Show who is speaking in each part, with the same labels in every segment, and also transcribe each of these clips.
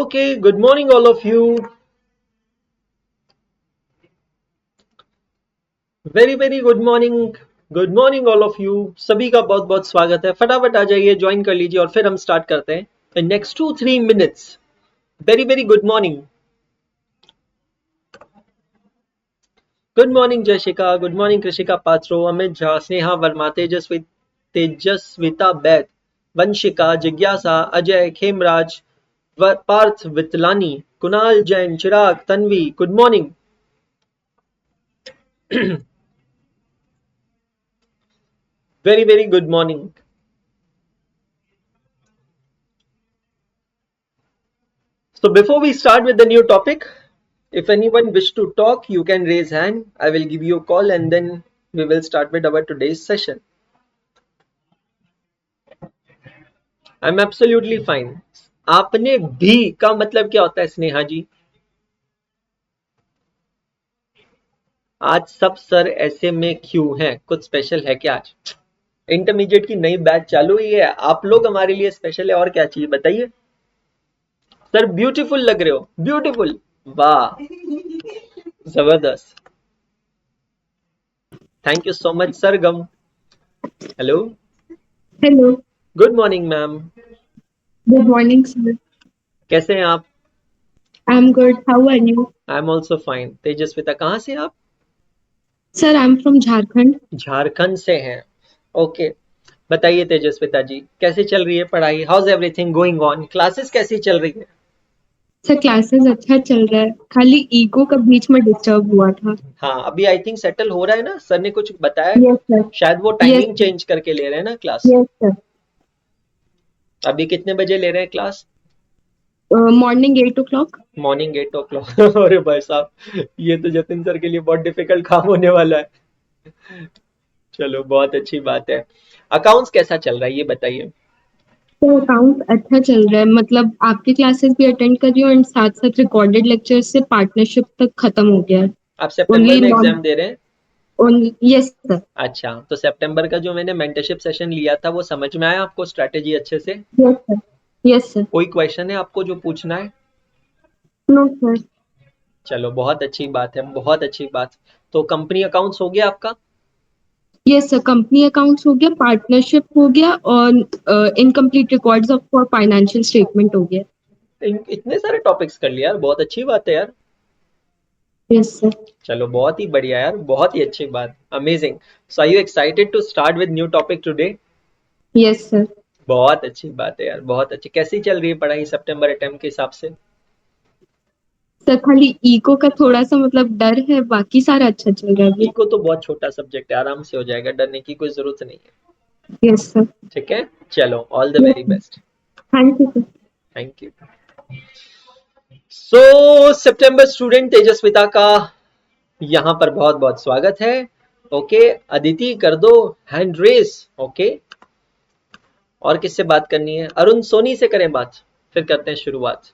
Speaker 1: Okay, good morning all of you. Very good morning. Good morning all of you. सभी का बहुत बहुत स्वागत है. फटाफट आ जाइए, ज्वाइन कर लीजिए और फिर हम स्टार्ट करते हैं in next 2-3 minutes. Very good morning. Good morning Jayshika. Good morning Krishika Patro, Amit Jha, Sneha Verma, Tejaswita Baid, Vanshika, जिज्ञासा, Ajay, Khemraj, Parth Vitlani, Kunal Jain, Chirag, Tanvi. Good morning. very good morning. So before we start with the new topic, if anyone wish to talk, you can raise hand. I will give you a call and then we will start with our today's session. I'm absolutely fine. आपने भी का मतलब क्या होता है स्नेहा जी? आज सब sir ऐसे में क्यों हैं? कुछ स्पेशल है क्या आज? इंटरमीडिएट की नई बैच चालू हुई है, आप लोग हमारे लिए स्पेशल है और क्या चाहिए बताइए. सर ब्यूटीफुल लग रहे हो. ब्यूटीफुल. वाह, जबरदस्त. Thank you so much Sargam. Hello.
Speaker 2: Hello.
Speaker 1: Good morning ma'am.
Speaker 2: Good morning sir.
Speaker 1: कैसे हैं आप?
Speaker 2: I am good. How are you?
Speaker 1: I am also fine. Tejaswita कहाँ से आप?
Speaker 2: Sir I am from Jharkhand.
Speaker 1: Jharkhand से हैं. ओके. बताइए तेजस्विता जी, कैसे चल रही है पढ़ाई? How is everything going on? Classes कैसी चल रही है?
Speaker 2: सर क्लासेस अच्छा चल रहा है, खाली ईगो का बीच में डिस्टर्ब हुआ था.
Speaker 1: हाँ, अभी आई थिंक सेटल हो रहा है ना, सर ने कुछ बताया.
Speaker 2: Yes sir.
Speaker 1: शायद वो
Speaker 2: यस
Speaker 1: टाइमिंग चेंज करके ले रहे हैं ना क्लास.
Speaker 2: Yes sir.
Speaker 1: अभी कितने बजे ले रहे हैं class?
Speaker 2: Morning 8 o'clock.
Speaker 1: Morning 8 o'clock. अरे भाई साहब, ये तो जतिन सर के लिए बहुत डिफिकल्ट काम होने वाला है. चलो, बहुत अच्छी बात है. अकाउंट्स कैसा चल रहा है ये बताइए.
Speaker 2: तो अकाउंट अच्छा चल रहा है, मतलब आपकी क्लासेस भी अटेंड कर रही हूँ एंड साथ साथ रिकॉर्डेड लेक्चर से पार्टनरशिप तक खत्म हो गया है.
Speaker 1: आप सितंबर
Speaker 2: ओनली
Speaker 1: में
Speaker 2: नॉन.
Speaker 1: एग्जाम दे रहे हैं?
Speaker 2: Only yes sir.
Speaker 1: अच्छा, तो सितंबर का जो मैंने मेंटरशिप सेशन लिया था वो समझ में आया आपको स्ट्रैटेजी अच्छे से?
Speaker 2: Yes sir. Yes sir.
Speaker 1: कोई क्वेश्चन है आपको जो पूछना है?
Speaker 2: No sir.
Speaker 1: चलो, बहुत अच्छी बात है, बहुत अच्छी बात. तो कंपनी अकाउंट्स हो गया आपका?
Speaker 2: यस सर, कंपनी अकाउंट्स हो गया, पार्टनरशिप हो गया और incomplete records of for financial statement हो गया.
Speaker 1: इतने सारे टॉपिक्स कर लिया यार, बहुत अच्छी बात है यार.
Speaker 2: Yes sir.
Speaker 1: चलो, बहुत ही बढ़िया यार, बहुत ही अच्छी बात. Amazing. So are you excited to start with new topic today?
Speaker 2: Yes sir.
Speaker 1: बहुत अच्छी बात है यार, बहुत अच्छी. कैसी चल रही है पढ़ाई सितंबर अटेम्प्ट के हिसाब से?
Speaker 2: सर खाली ईको का थोड़ा सा मतलब डर है, बाकी सारा अच्छा चल रहा है अभी.
Speaker 1: इको तो बहुत छोटा सब्जेक्ट है, आराम से हो जाएगा, डरने की कोई जरूरत नहीं है.
Speaker 2: Yes sir.
Speaker 1: ठीक है, चलो, all the
Speaker 2: yes
Speaker 1: very
Speaker 2: sir.
Speaker 1: Best.
Speaker 2: Thank you sir.
Speaker 1: Thank you. So सितंबर स्टूडेंट तेजस्विता का यहाँ पर बहुत बहुत स्वागत है. ओके, अदिति कर दो हैंड रेस. ओके, और किससे बात करनी है? अरुण सोनी से करें बात, फिर करते हैं शुरुआत.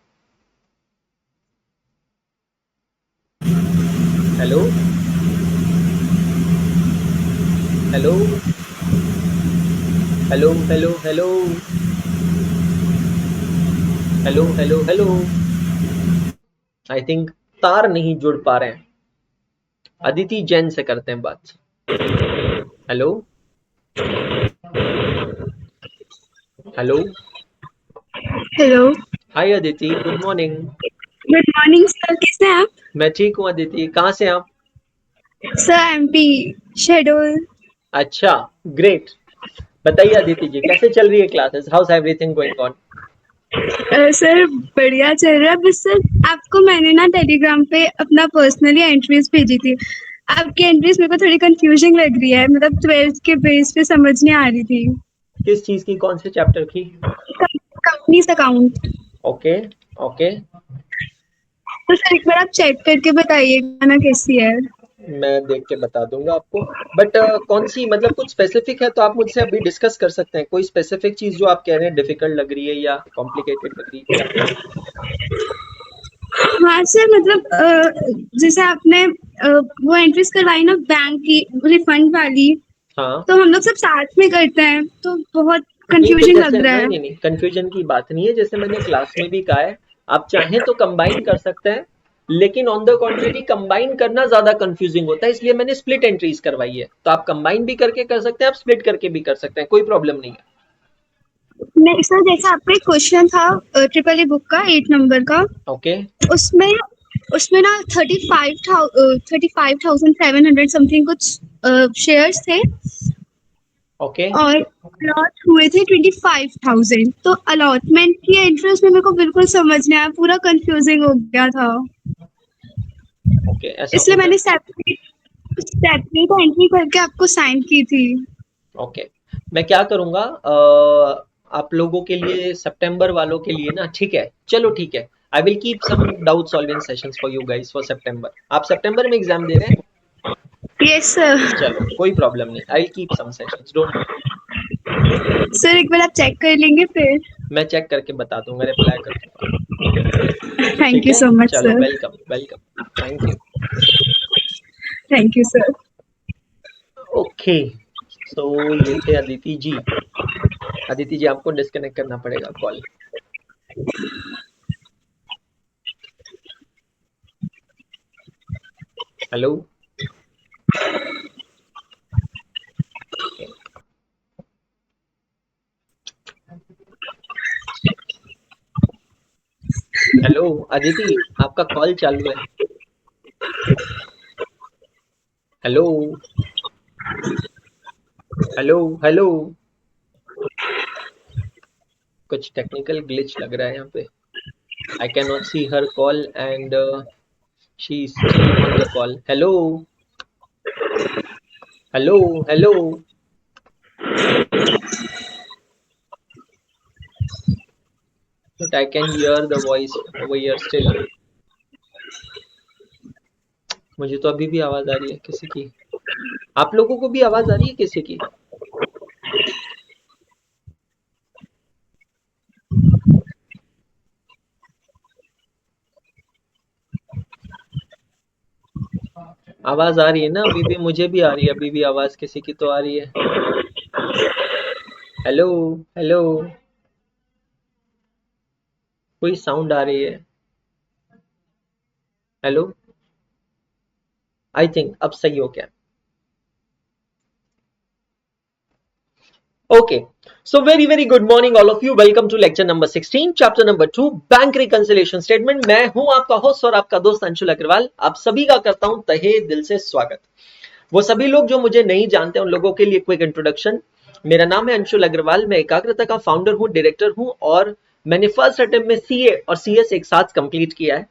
Speaker 1: Hello. Hello. Hello hello hello. Hello hello hello. I think तार नहीं जुड़ पा रहे हैं. अदिति जैन से करते हैं बात. Hello. Hello.
Speaker 2: Hello.
Speaker 1: Hi Aditi, good morning.
Speaker 2: Good morning sir, कैसे हैं आप?
Speaker 1: मैं ठीक हूँ अदिति, कहाँ से आप?
Speaker 2: Sir MP schedule.
Speaker 1: अच्छा, ग्रेट. बताइए अदिति जी, कैसे चल रही है classes? How is everything going on?
Speaker 2: Sir बढ़िया चल रहा है, बस सर आपको मैंने ना टेलीग्राम पे अपना पर्सनली एंट्रीज भेजी थी. आपकी एंट्रीज मेरे को थोड़ी कंफ्यूजिंग लग रही है, मतलब 12th के बेस पे समझ नहीं आ रही थी.
Speaker 1: किस चीज की, कौन से चैप्टर की?
Speaker 2: Companies account.
Speaker 1: ओके. ओके.
Speaker 2: तो सर एक बार आप चेक करके बताइएगा ना कैसी है.
Speaker 1: मैं देख के बता दूंगा आपको. बट कौन सी, मतलब कुछ स्पेसिफिक है तो आप मुझसे अभी डिस्कस कर सकते हैं. कोई स्पेसिफिक चीज जो आप कह रहे हैं डिफिकल्ट लग रही है या कॉम्प्लिकेटेड लग रही है क्या?
Speaker 2: हाँ सर, मतलब जैसे आपने वो एंट्रीज करवाई ना बैंक की रिफंड वाली,
Speaker 1: हाँ.
Speaker 2: तो हम लोग सब साथ में करते हैं तो बहुत
Speaker 1: नहीं तो
Speaker 2: कंफ्यूजिंग
Speaker 1: जैसे
Speaker 2: लग रहा
Speaker 1: नहीं
Speaker 2: है.
Speaker 1: नहीं नहीं, कंफ्यूजन की बात नहीं है. जैसे मैंने क्लास में भी कहा है, आप चाहें तो कंबाइन कर सकते हैं, लेकिन ऑन द कॉन्ट्रेरी कंबाइन करना ज्यादा कंफ्यूजिंग होता है, इसलिए मैंने स्प्लिट एंट्रीज करवाई है। तो आप कंबाइन भी करके कर सकते हैं, आप स्प्लिट करके भी कर सकते हैं, कोई प्रॉब्लम नहीं है।
Speaker 2: नहीं सर, जैसा आपका एक क्वेश्चन था ट्रिपल ई बुक का 8 नंबर का,
Speaker 1: ओके
Speaker 2: उसमें उसमें ना 35,700 समथिंग कुछ शेयर्स थे,
Speaker 1: ओके
Speaker 2: और अलॉट हुए थे 25,000। तो अलॉटमेंट की इंटरेस्ट में मेरे को बिल्कुल समझ नहीं आया, पूरा कंफ्यूजिंग हो गया था।
Speaker 1: ओके, ऐसा
Speaker 2: इसलिए
Speaker 1: होता है।
Speaker 2: मैंने सेपरेट सेपरेट एंट्री करके आपको साइन की थी।
Speaker 1: ओके, मैं क्या करूंगा, आप लोगों के लिए, सितंबर वालों के लिए ना, ठीक है, चलो ठीक है, I will keep some doubt solving sessions for you guys for September. आप सितंबर में एग्जाम दे रहे हैं?
Speaker 2: Yes sir.
Speaker 1: चलो कोई प्रॉब्लम नहीं, I will keep some sessions, don't worry.
Speaker 2: Sir एक बार आप चेक कर लेंगे फिर।
Speaker 1: मैं चेक करके बता दूंगा, रिप्लाई कर दूंगा।
Speaker 2: थैंक
Speaker 1: ठीक
Speaker 2: यू
Speaker 1: है,
Speaker 2: सो मच
Speaker 1: चलो,
Speaker 2: sir.
Speaker 1: Welcome welcome, thank you.
Speaker 2: Thank you sir.
Speaker 1: Okay, so ये थे अदिति जी। अदिति जी, आपको डिस्कनेक्ट करना पड़ेगा कॉल। हेलो। हेलो अदिति, आपका कॉल चालू है। Hello hello hello. कुछ टेक्निकल ग्लिच लग रहा है यहाँ पे। I can not see her call and she is still on the call. Hello hello hello. But I can hear the voice over here still. मुझे तो अभी भी आवाज आ रही है किसी की। आप लोगों को भी आवाज आ रही है किसी की? आवाज आ रही है ना? अभी भी मुझे भी आ रही है, अभी भी आवाज किसी की तो आ रही है। Hello hello. कोई साउंड आ रही है? हेलो। आई थिंक अब सही हो गया। Okay, so very good morning all of you. Welcome to lecture number 16, chapter number 2, bank reconciliation statement. मैं हूं आपका होस्ट और आपका दोस्त अंशुल अग्रवाल। आप सभी का करता हूं तहे दिल से स्वागत। वो सभी लोग जो मुझे नहीं जानते उन लोगों के लिए क्विक इंट्रोडक्शन। मेरा नाम है अंशुल अग्रवाल, मैं एकाग्रता का फाउंडर हूं, डायरेक्टर हूं, और मैंने फर्स्ट अटेम्प्ट में सीए और सीएस एक साथ कंप्लीट किया है।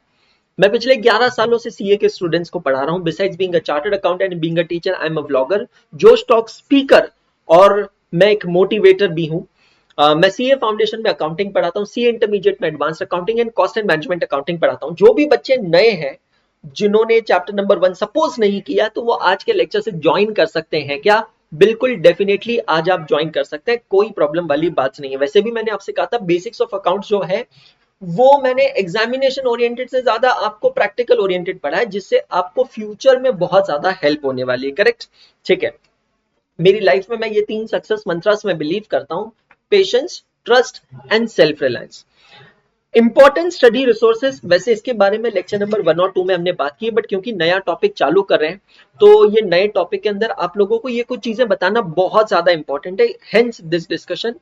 Speaker 1: मैं पिछले 11 सालों से सीए के स्टूडेंट्स को पढ़ा रहा हूं। Besides being a chartered accountant and being a teacher, I am a vlogger, जोश टॉक स्पीकर, और मैं एक मोटिवेटर भी हूं। मैं सीए फाउंडेशन में अकाउंटिंग पढ़ाता हूं, सीए इंटरमीडिएट में advance accounting and cost and management accounting पढ़ाता हूं। जो भी बच्चे नए हैं, जिन्होंने चैप्टर नंबर 1 सपोज नहीं किया, तो वो आज के लेक्चर से ज्वाइन कर सकते हैं क्या? बिल्कुल डेफिनेटली आज आप ज्वाइन कर सकते हैं, कोई प्रॉब्लम वाली बात नहीं है। वैसे भी मैंने आपसे कहा था बेसिक्स ऑफ अकाउंट्स जो है वो मैंने एग्जामिनेशन ओरिएंटेड से ज्यादा आपको प्रैक्टिकल ओरिएंटेड पढ़ा है, जिससे आपको फ्यूचर में बहुत ज्यादा हेल्प होने वाली है। करेक्ट? ठीक है। मेरी लाइफ में मैं ये 3 सक्सेस मंत्रास में बिलीव करता हूं: patience, trust and self reliance. Important study resources, वैसे इसके बारे में लेक्चर नंबर 1 और 2 में हमने बात की है, बट क्योंकि नया टॉपिक चालू कर रहे हैं, तो ये नए टॉपिक के अंदर आप लोगों को ये कुछ चीजें बताना बहुत ज्यादा इंपॉर्टेंट है, हेंस दिस डिस्कशन।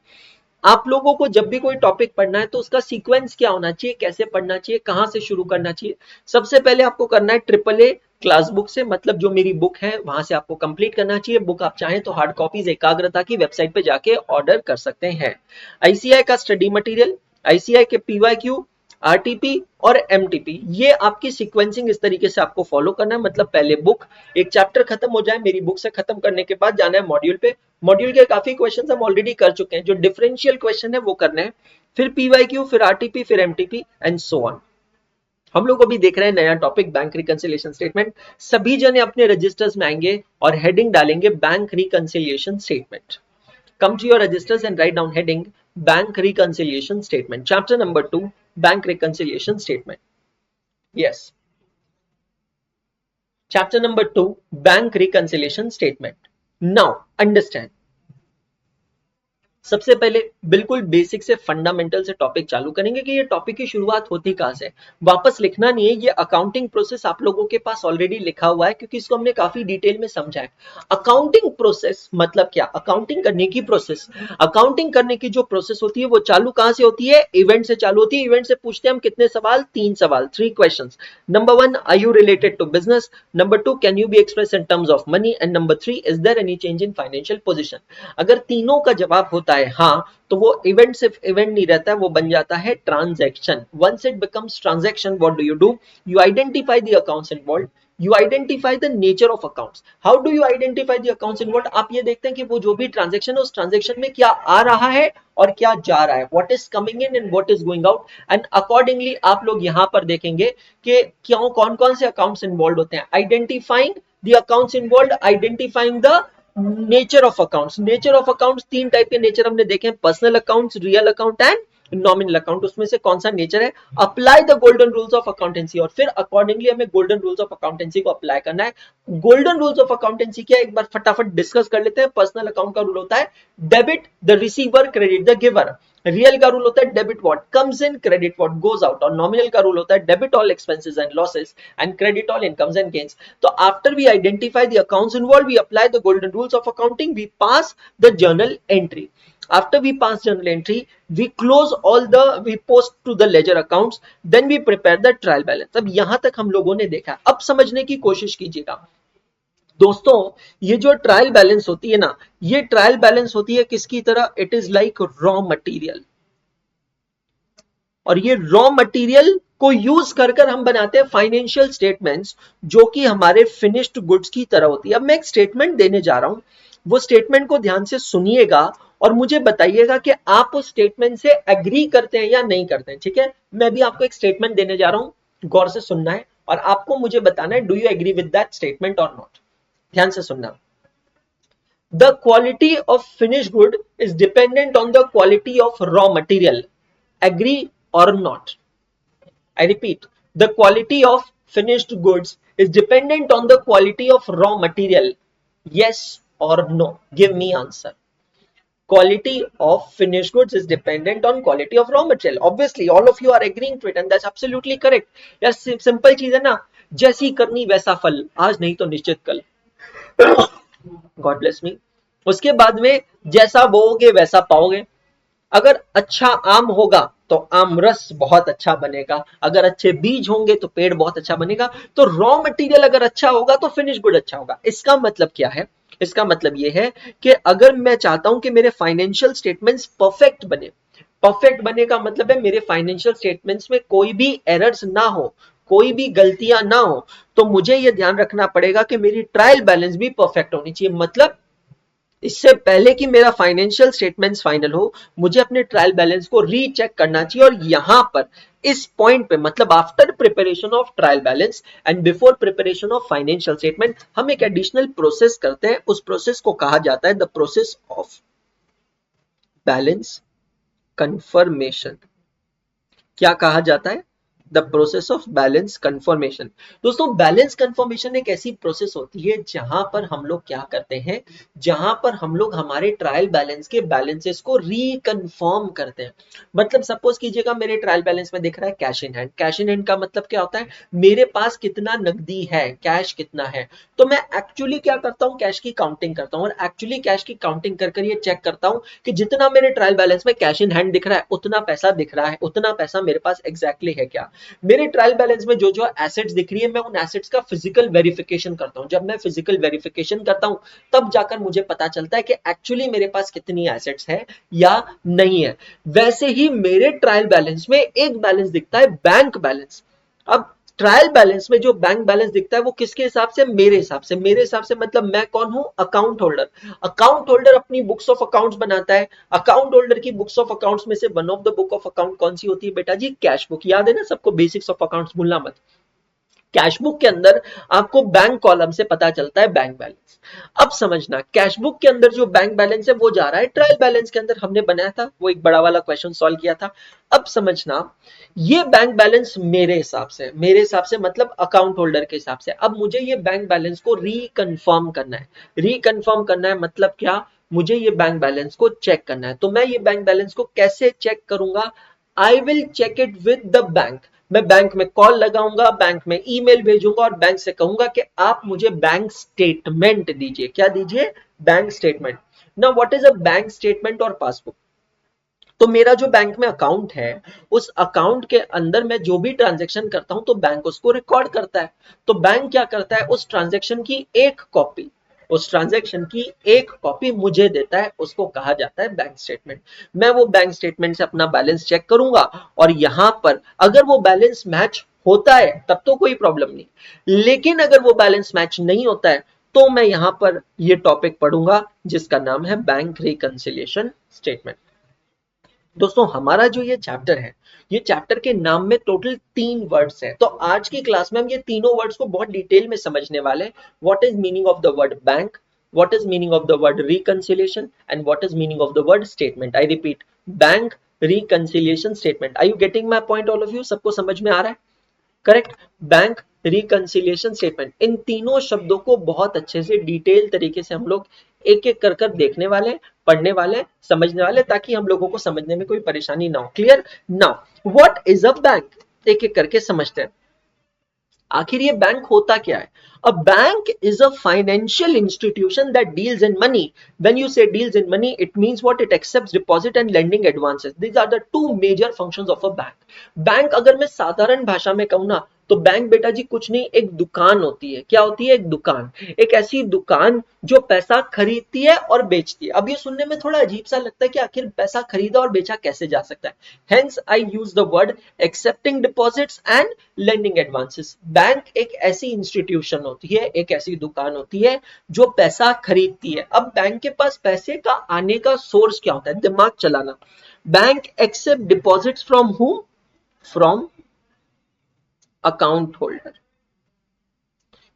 Speaker 1: आप लोगों को जब भी कोई टॉपिक पढ़ना है तो उसका सीक्वेंस क्या होना चाहिए, कैसे पढ़ना चाहिए, कहां से शुरू करना चाहिए। सबसे पहले आपको करना है ट्रिपल ए क्लास बुक से, मतलब जो मेरी बुक है वहां से आपको कंप्लीट करना चाहिए। बुक आप चाहें तो हार्ड कॉपीज एकाग्रता की वेबसाइट पे जाके ऑर्डर कर सकते हैं। आईसीआई का स्टडी मटेरियल, आईसीआई के पीवाईक्यू, आरटीपी और एमटीपी, ये आपकी सीक्वेंसिंग इस तरीके से आपको फॉलो करना है। मतलब पहले बुक, एक चैप्टर खत्म हो जाए, मेरी बुक से खत्म करने के बाद जाना है मॉड्यूल पे। मॉड्यूल के काफी क्वेश्चंस हम ऑलरेडी कर चुके हैं, जो डिफरेंशियल क्वेश्चन है वो करने हैं, फिर पीवाईक्यू, फिर आरटीपी, फिर एमटीपी एंड सो ऑन। हम लोग अभी देख रहे हैं नया टॉपिक बैंक रिकंसिलिएशन स्टेटमेंट। सभी जने अपने रजिस्टर्स में आएंगे और हेडिंग डालेंगे bank reconciliation statement. Come to your registers and write down heading Bank Reconciliation Statement. Chapter number 2, Bank Reconciliation Statement. Yes. Chapter number 2, Bank Reconciliation Statement. Now, understand. सबसे पहले बिल्कुल बेसिक से फंडामेंटल से topic चालू करेंगे कि ये टॉपिक की शुरुआत होती कहाँ से। वापस लिखना नहीं है, ये अकाउंटिंग प्रोसेस आप लोगों के पास ऑलरेडी लिखा हुआ है क्योंकि इसको हमने काफी डिटेल में समझा है। अकाउंटिंग प्रोसेस मतलब क्या, अकाउंटिंग करने की प्रोसेस। अकाउंटिंग करने की जो प्रोसेस होती है वो चालू कहाँ से होती है, इवेंट से चालू होती है। इवेंट से पूछते हैं हम कितने सवाल, 3 सवाल, 3 questions. Number 1, are you related to business? Number 2, can you be express in terms of money? And number 3, is there any change in financial position? अगर तीनों का जवाब होता है हाँ, तो वो इवेंट सिर्फ इवेंट नहीं रहता है, वो बन जाता है transaction. Once it becomes transaction, what do? You identify the accounts involve, you identify the nature of accounts. How do you identify the accounts involved? आप ये देखते हैं कि वो जो भी ट्रांजेक्शन है उस ट्रांजेक्शन में क्या आ रहा है और क्या जा रहा है, what is coming in and what is going out, and accordingly आप लोग यहाँ पर देखेंगे कि क्यों कौन कौन से अकाउंट्स इन्वॉल्व होते हैं। Identifying the accounts involve, identifying the nature of accounts. Nature of accounts 3 type के नेचर हमने देखे हैं, personal accounts, real account and nominal account. उसमें से कौन सा नेचर है, apply the golden rules of accountancy, और फिर अकॉर्डिंगली हमें गोल्डन रूल्स ऑफ अकाउंटेंसी को अप्लाई करना है। गोल्डन रूल्स ऑफ अकाउंटेंसी क्या, एक बार फटाफट डिस्कस कर लेते हैं। पर्सनल अकाउंट का रूल होता है debit the receiver, credit the giver. Real का रूल होता है debit what comes in, credit what goes out. और नॉमिनल का रूल होता है debit all expenses and losses and credit all incomes and gains. तो after we identify the accounts involve, we apply the golden rules of accounting, we pass the journal entry. After we pass journal entry, we close all the, we post to the ledger accounts, then we prepare the trial balance. अब यहां तक हम लोगों ने देखा, अब समझने की कोशिश कीजिएगा दोस्तों। ये जो ट्रायल बैलेंस होती है ना, ये ट्रायल बैलेंस होती है किसकी तरह, it is like raw material. और ये रॉ मटेरियल को यूज कर कर हम बनाते हैं फाइनेंशियल स्टेटमेंट्स, जो कि हमारे फिनिश्ड गुड्स की तरह होती है। अब मैं एक स्टेटमेंट देने जा रहा हूं, वो स्टेटमेंट को ध्यान से सुनिएगा और मुझे बताइएगा कि आप उस स्टेटमेंट से एग्री करते हैं या नहीं करते हैं, ठीक है। मैं भी आपको एक स्टेटमेंट देने जा रहा हूं, गौर से सुनना है और आपको मुझे बताना है do you agree with that statement और नॉट। ध्यान से सुनना। The quality of finish good is dependent on the quality of raw material, agree और not. I repeat, the quality of finished goods is dependent on the quality of raw material. Yes or no? Give me answer. Quality of finished goods is dependent on quality of raw material. Obviously, all of you are agreeing to it and that's absolutely correct. Yes, simple चीज है ना, जैसी करनी वैसा फल, आज नहीं तो निश्चित कल। God bless me. उसके बाद में जैसा बोओगे वैसा पाओगे। अगर अच्छा आम होगा तो आम रस बहुत अच्छा बनेगा, अगर अच्छे बीज होंगे तो पेड़ बहुत अच्छा बनेगा। तो रॉ मटेरियल अगर अच्छा होगा तो फिनिश गुड अच्छा होगा। इसका मतलब क्या है, इसका मतलब यह है कि अगर मैं चाहता हूं कि मेरे फाइनेंशियल स्टेटमेंट्स परफेक्ट बने, परफेक्ट बने का मतलब है मेरे फाइनेंशियल स्टेटमेंट्स में कोई भी एरर्स ना हो, कोई भी गलतियां ना हो, तो मुझे यह ध्यान रखना पड़ेगा कि मेरी ट्रायल बैलेंस भी परफेक्ट होनी चाहिए। मतलब इससे पहले कि मेरा फाइनेंशियल स्टेटमेंट्स फाइनल हो, मुझे अपने ट्रायल बैलेंस को रीचेक करना चाहिए। और यहां पर इस पॉइंट पे मतलब after preparation of trial balance and before preparation of financial statement, हम एक एडिशनल प्रोसेस करते हैं। उस प्रोसेस को कहा जाता है the process of balance confirmation. क्या कहा जाता है, the process of balance confirmation. दोस्तों, बैलेंस कंफर्मेशन एक ऐसी प्रोसेस होती है जहां पर हम लोग क्या करते हैं, जहां पर हम लोग हमारे ट्रायल बैलेंस के बैलेंसेस को रीकंफर्म करते हैं। मतलब सपोज कीजिएगा मेरे ट्रायल बैलेंस में दिख रहा है cash in hand. Cash in hand का मतलब क्या होता है, मेरे पास कितना नकदी है, कैश कितना है। तो मैं एक्चुअली क्या करता हूं, कैश की काउंटिंग करता हूं और एक्चुअली कैश की काउंटिंग कर कर ये चेक करता हूं कि जितना मेरे ट्रायल बैलेंस में कैश इन हैंड दिख रहा है उतना पैसा दिख रहा है, उतना पैसा मेरे पास एग्जैक्टली है क्या। मेरे ट्रायल बैलेंस में जो जो एसेट्स दिख रही है, मैं उन एसेट्स का फिजिकल वेरिफिकेशन करता हूं। जब मैं फिजिकल वेरिफिकेशन करता हूं तब जाकर मुझे पता चलता है कि एक्चुअली मेरे पास कितनी एसेट्स है या नहीं है। वैसे ही मेरे ट्रायल बैलेंस में एक बैलेंस दिखता है बैंक बैलेंस। अब ट्रायल बैलेंस में जो बैंक बैलेंस दिखता है वो किसके हिसाब से, मेरे हिसाब से। मेरे हिसाब से मतलब मैं कौन हूं, अकाउंट होल्डर। अकाउंट होल्डर अपनी बुक्स ऑफ अकाउंट्स बनाता है। अकाउंट होल्डर की बुक्स ऑफ अकाउंट्स में से one of the book of account कौन सी होती है बेटा जी, कैश बुक। याद है ना सबको, बेसिक्स ऑफ अकाउंट्स भूलना मत। कैश बुक के अंदर आपको बैंक कॉलम से पता चलता है बैंक बैलेंस। अब समझना, कैश बुक के अंदर जो बैंक बैलेंस है वो जा रहा है ट्रायल बैलेंस के अंदर। हमने बनाया था वो एक बड़ा वाला क्वेश्चन सॉल्व किया था। अब समझना, ये बैंक बैलेंस मेरे हिसाब से, मेरे हिसाब से मतलब अकाउंट होल्डर के हिसाब से। अब मुझे ये बैंक बैलेंस को रीकंफर्म करना है। रीकंफर्म करना है मतलब क्या, मुझे ये बैंक बैलेंस को चेक करना है। तो मैं ये बैंक बैलेंस को कैसे चेक करूंगा? I will check it with the bank. मैं बैंक में कॉल लगाऊंगा, बैंक में ईमेल भेजूंगा और बैंक से कहूंगा कि आप मुझे बैंक स्टेटमेंट दीजिए। क्या दीजिए? Bank statement. Now what is a bank statement और पासबुक? तो मेरा जो बैंक में अकाउंट है, उस अकाउंट के अंदर मैं जो भी ट्रांजैक्शन करता हूं तो बैंक उसको रिकॉर्ड करता है। तो बैंक क्या करता है? उस ट्रांजैक्शन की एक कॉपी, उस ट्रांजैक्शन की एक कॉपी मुझे देता है, उसको कहा जाता है बैंक स्टेटमेंट। मैं वो बैंक स्टेटमेंट से अपना बैलेंस चेक करूंगा और यहां पर अगर वो बैलेंस मैच होता है तब तो कोई प्रॉब्लम नहीं, लेकिन अगर वो बैलेंस मैच नहीं होता है तो मैं यहां पर ये टॉपिक पढ़ूंगा जिसका नाम है बैंक रिकंसिलिएशन स्टेटमेंट। दोस्तों हमारा जो ये चैप्टर है, ये चैप्टर के नाम में टोटल 3 वर्ड्स है। तो आज की क्लास में हम ये तीनों वर्ड्स को बहुत डिटेल में समझने वाले हैं। What is meaning of the word bank, what is meaning of the word reconciliation and what is meaning of the word statement. I repeat, bank reconciliation statement. Are you getting my point all of you? सबको समझ में आ रहा है? Correct. Bank reconciliation statement, इन तीनों शब्दों को बहुत अच्छे से डिटेल तरीके से हम लोग एक एक कर कर देखने वाले, पढ़ने वाले, समझने वाले, ताकि हम लोगों को समझने में कोई परेशानी ना हो। Clear? Now what is a bank? एक एक करके समझते हैं। आखिर ये बैंक होता क्या है? A bank is a financial institution that deals in money. When you say deals in money, it means what? It accepts deposit and lending advances. These are the two major functions of a bank. Bank अगर मैं साधारण भाषा में कहूं ना, तो bank बेटा जी कुछ नहीं, एक दुकान होती है। क्या होती है? एक दुकान। एक ऐसी दुकान जो पैसा खरीदती है और बेचती है। अब ये सुनने में थोड़ा अजीब सा लगता है कि आखिर पैसा खरीदा और बेचा कैसे जा सकता है। Hence I use the word accepting deposits and lending advances. Bank एक ऐसी इंस्टीट्यूशन होती है, एक ऐसी दुकान होती है जो पैसा खरीदती है। अब बैंक के पास पैसे का आने का सोर्स क्या होता है? दिमाग चलाना। Bank accept deposits from whom? From account holder.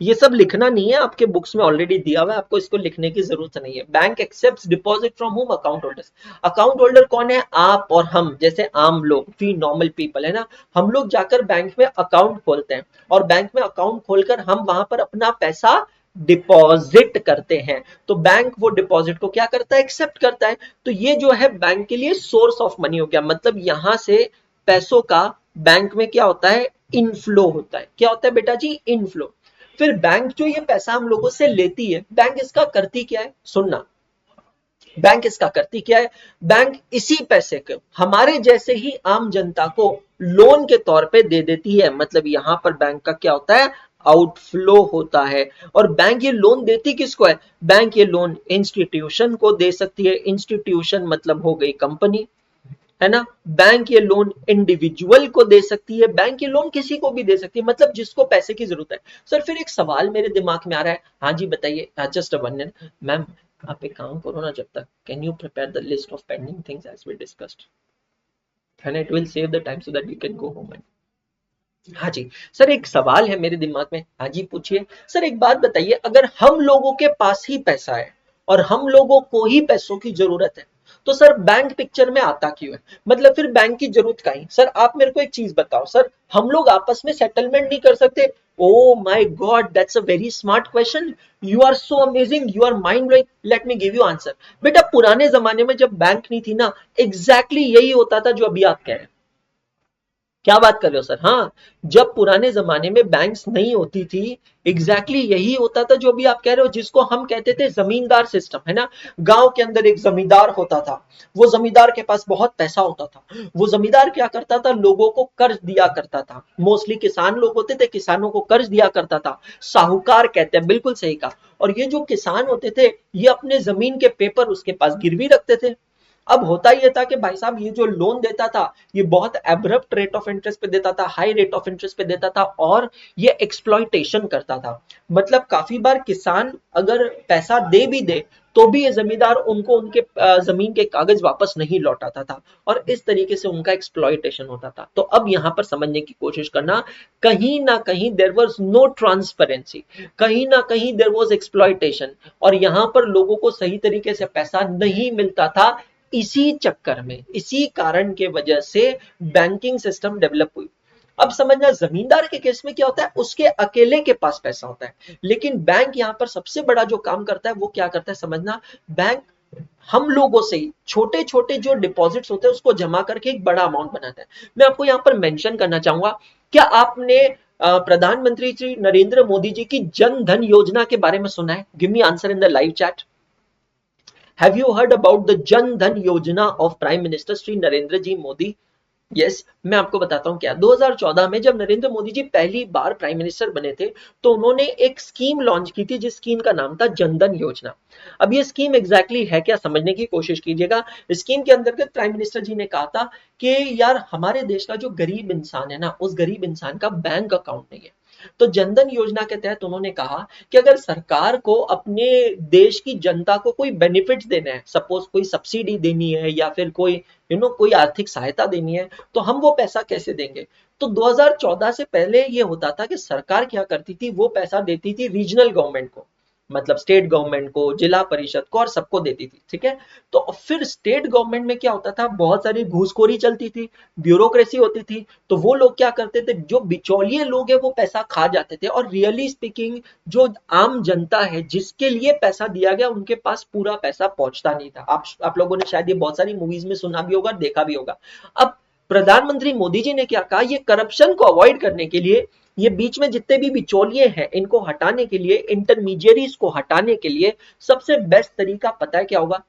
Speaker 1: ये सब लिखना नहीं है, आपके बुक्स में ऑलरेडी दिया हुआ है, आपको इसको लिखने की जरूरत नहीं है। Bank accepts deposit from home? Account holders. Account holder कौन है? आप और हम जैसे आम लोग, वी नॉर्मल पीपल है ना। हम लोग जाकर बैंक में अकाउंट खोलते हैं और बैंक में अकाउंट खोलकर हम वहां पर अपना पैसा डिपॉजिट करते हैं। तो बैंक वो डिपॉजिट को क्या करता है? एक्सेप्ट करता है। तो ये जो है बैंक के लिए सोर्स ऑफ मनी हो गया। मतलब यहां से पैसों का बैंक में क्या होता है? इनफ्लो होता है। क्या होता है बेटा जी? इनफ्लो। फिर बैंक जो ये पैसा हम लोगों से लेती है, बैंक इसका करती क्या है? सुनना, बैंक इसका करती क्या है? बैंक इसी पैसे को हमारे जैसे ही आम जनता को लोन के तौर पे दे देती है। मतलब यहां पर बैंक का क्या होता है? आउटफ्लो होता है। और बैंक ये लोन देती किसको है? बैंक ये लोन इंस्टीट्यूशन को दे सकती है। इंस्टीट्यूशन मतलब हो गई कंपनी, है ना। बैंक ये लोन इंडिविजुअल को दे सकती है, बैंक ये लोन किसी को भी दे सकती है, मतलब जिसको पैसे की जरूरत है। सर फिर एक सवाल मेरे दिमाग में आ रहा है। हाँ जी बताइए। Just a one minute ma'am, आप एक काम करो ना, जब तक can you prepare the list of pending things as we discussed, है ना। It will save the time so that you can go home. हाँ जी। सर एक सवाल है मेरे दिमाग में। हाँ जी पूछिए। सर एक बात बताइए, अगर हम लोगों के पास ही पैसा है और हम लोगों को ही पैसों की जरूरत है, तो सर बैंक पिक्चर में आता क्यों है? मतलब फिर बैंक की जरूरत का ही। सर आप मेरे को एक चीज बताओ, सर हम लोग आपस में सेटलमेंट नहीं कर सकते? Oh my god, that's a very smart question. You are so amazing, you are mind blowing. Let me give you answer. बेटा पुराने जमाने में जब बैंक नहीं थी ना, एग्जैक्टली यही होता था जो अभी आप कह रहे हैं। क्या बात कर रहे हो सर? हाँ, जब पुराने जमाने में बैंक्स नहीं होती थी, एग्जैक्टली यही होता था जो भी आप कह रहे हो, जिसको हम कहते थे जमींदार सिस्टम, है ना। गांव के अंदर एक जमींदार होता था। वो जमींदार के पास बहुत पैसा होता था। वो जमींदार क्या करता था? लोगों को कर्ज दिया करता था। मोस्टली किसान लोग होते थे, किसानों को कर्ज दिया करता था। साहूकार कहते हैं, बिल्कुल सही कहा। और ये जो किसान होते थे, ये अपने जमीन के पेपर उसके पास गिरवी रखते थे। अब होता ये था कि भाई साहब ये जो लोन देता था, ये बहुत एब्रप्ट रेट ऑफ इंटरेस्ट पे देता था, हाई रेट ऑफ इंटरेस्ट पे देता था, और ये एक्सप्लॉइटेशन करता था। मतलब काफी बार किसान अगर पैसा दे भी दे तो भी ये जमींदार उनको उनके जमीन के कागज वापस नहीं लौटाता था, और इस तरीके से उनका एक्सप्लॉइटेशन होता था। तो अब यहां पर समझने की कोशिश करना, कहीं ना कहीं देयर वाज नो ट्रांसपेरेंसी, कहीं ना कहीं देयर वाज एक्सप्लॉइटेशन, और यहां पर लोगों को सही तरीके से पैसा नहीं मिलता था। इसी चक्कर में, इसी कारण के वजह से बैंकिंग सिस्टम डेवलप हुई। अब समझना, जमींदार के केस में क्या होता है? उसके अकेले के पास पैसा होता है, लेकिन बैंक यहां पर सबसे बड़ा जो काम करता है वो क्या करता है समझना। बैंक हम लोगों से ही छोटे छोटे जो डिपॉजिट्स होते हैं उसको जमा करके एक बड़ा अमाउंट बनाता है। मैं आपको यहाँ पर मेंशन करना चाहूंगा, क्या आपने प्रधानमंत्री जी नरेंद्र मोदी जी की जन धन योजना के बारे में सुना है? Give me answer in the live chat. Have you heard about the Jan Dhan Yojana of prime minister Shri Narendra ji Modi? Yes, मैं आपको बताता हूं क्या। 2014 में जब नरेंद्र मोदी जी पहली बार प्राइम मिनिस्टर बने थे, तो उन्होंने एक स्कीम लॉन्च की थी, जिस स्कीम का नाम था जनधन योजना। अब ये स्कीम एग्जैक्टली है क्या, समझने की कोशिश कीजिएगा। स्कीम के अंतर्गत प्राइम मिनिस्टर जी ने कहा था कि यार हमारे देश का जो गरीब इंसान है ना, उस गरीब इंसान का बैंक अकाउंट नहीं है। तो जनधन योजना के तहत उन्होंने कहा कि अगर सरकार को अपने देश की जनता को कोई बेनिफिट्स देना है, सपोज कोई सब्सिडी देनी है या फिर कोई कोई आर्थिक सहायता देनी है, तो हम वो पैसा कैसे देंगे? तो 2014 से पहले ये होता था कि सरकार क्या करती थी, वो पैसा देती थी रीजनल गवर्नमेंट को, मतलब स्टेट गवर्नमेंट को, जिला परिषद को, और सबको देती थी, ठीक है। तो फिर स्टेट गवर्नमेंट में क्या होता था, बहुत सारी घूसखोरी चलती थी, ब्यूरोक्रेसी होती थी। तो वो लोग क्या करते थे, जो बिचौलिए लोग हैं वो पैसा खा जाते थे, और रियली स्पीकिंग जो आम जनता है जिसके लिए पैसा दिया गया, उनके पास पूरा पैसा पहुंचता नहीं था। आप लोगों ने शायद ये बहुत सारी मूवीज में सुना भी होगा, देखा भी होगा। अब प्रधानमंत्री मोदी जी ने क्या कहा, ये करप्शन को अवॉइड करने के लिए, ये बीच में जितने भी बिचौलिए हैं इनको हटाने के लिए, इंटरमीडियरीज को हटाने के लिए सबसे बेस्ट तरीका पता है क्या होगा?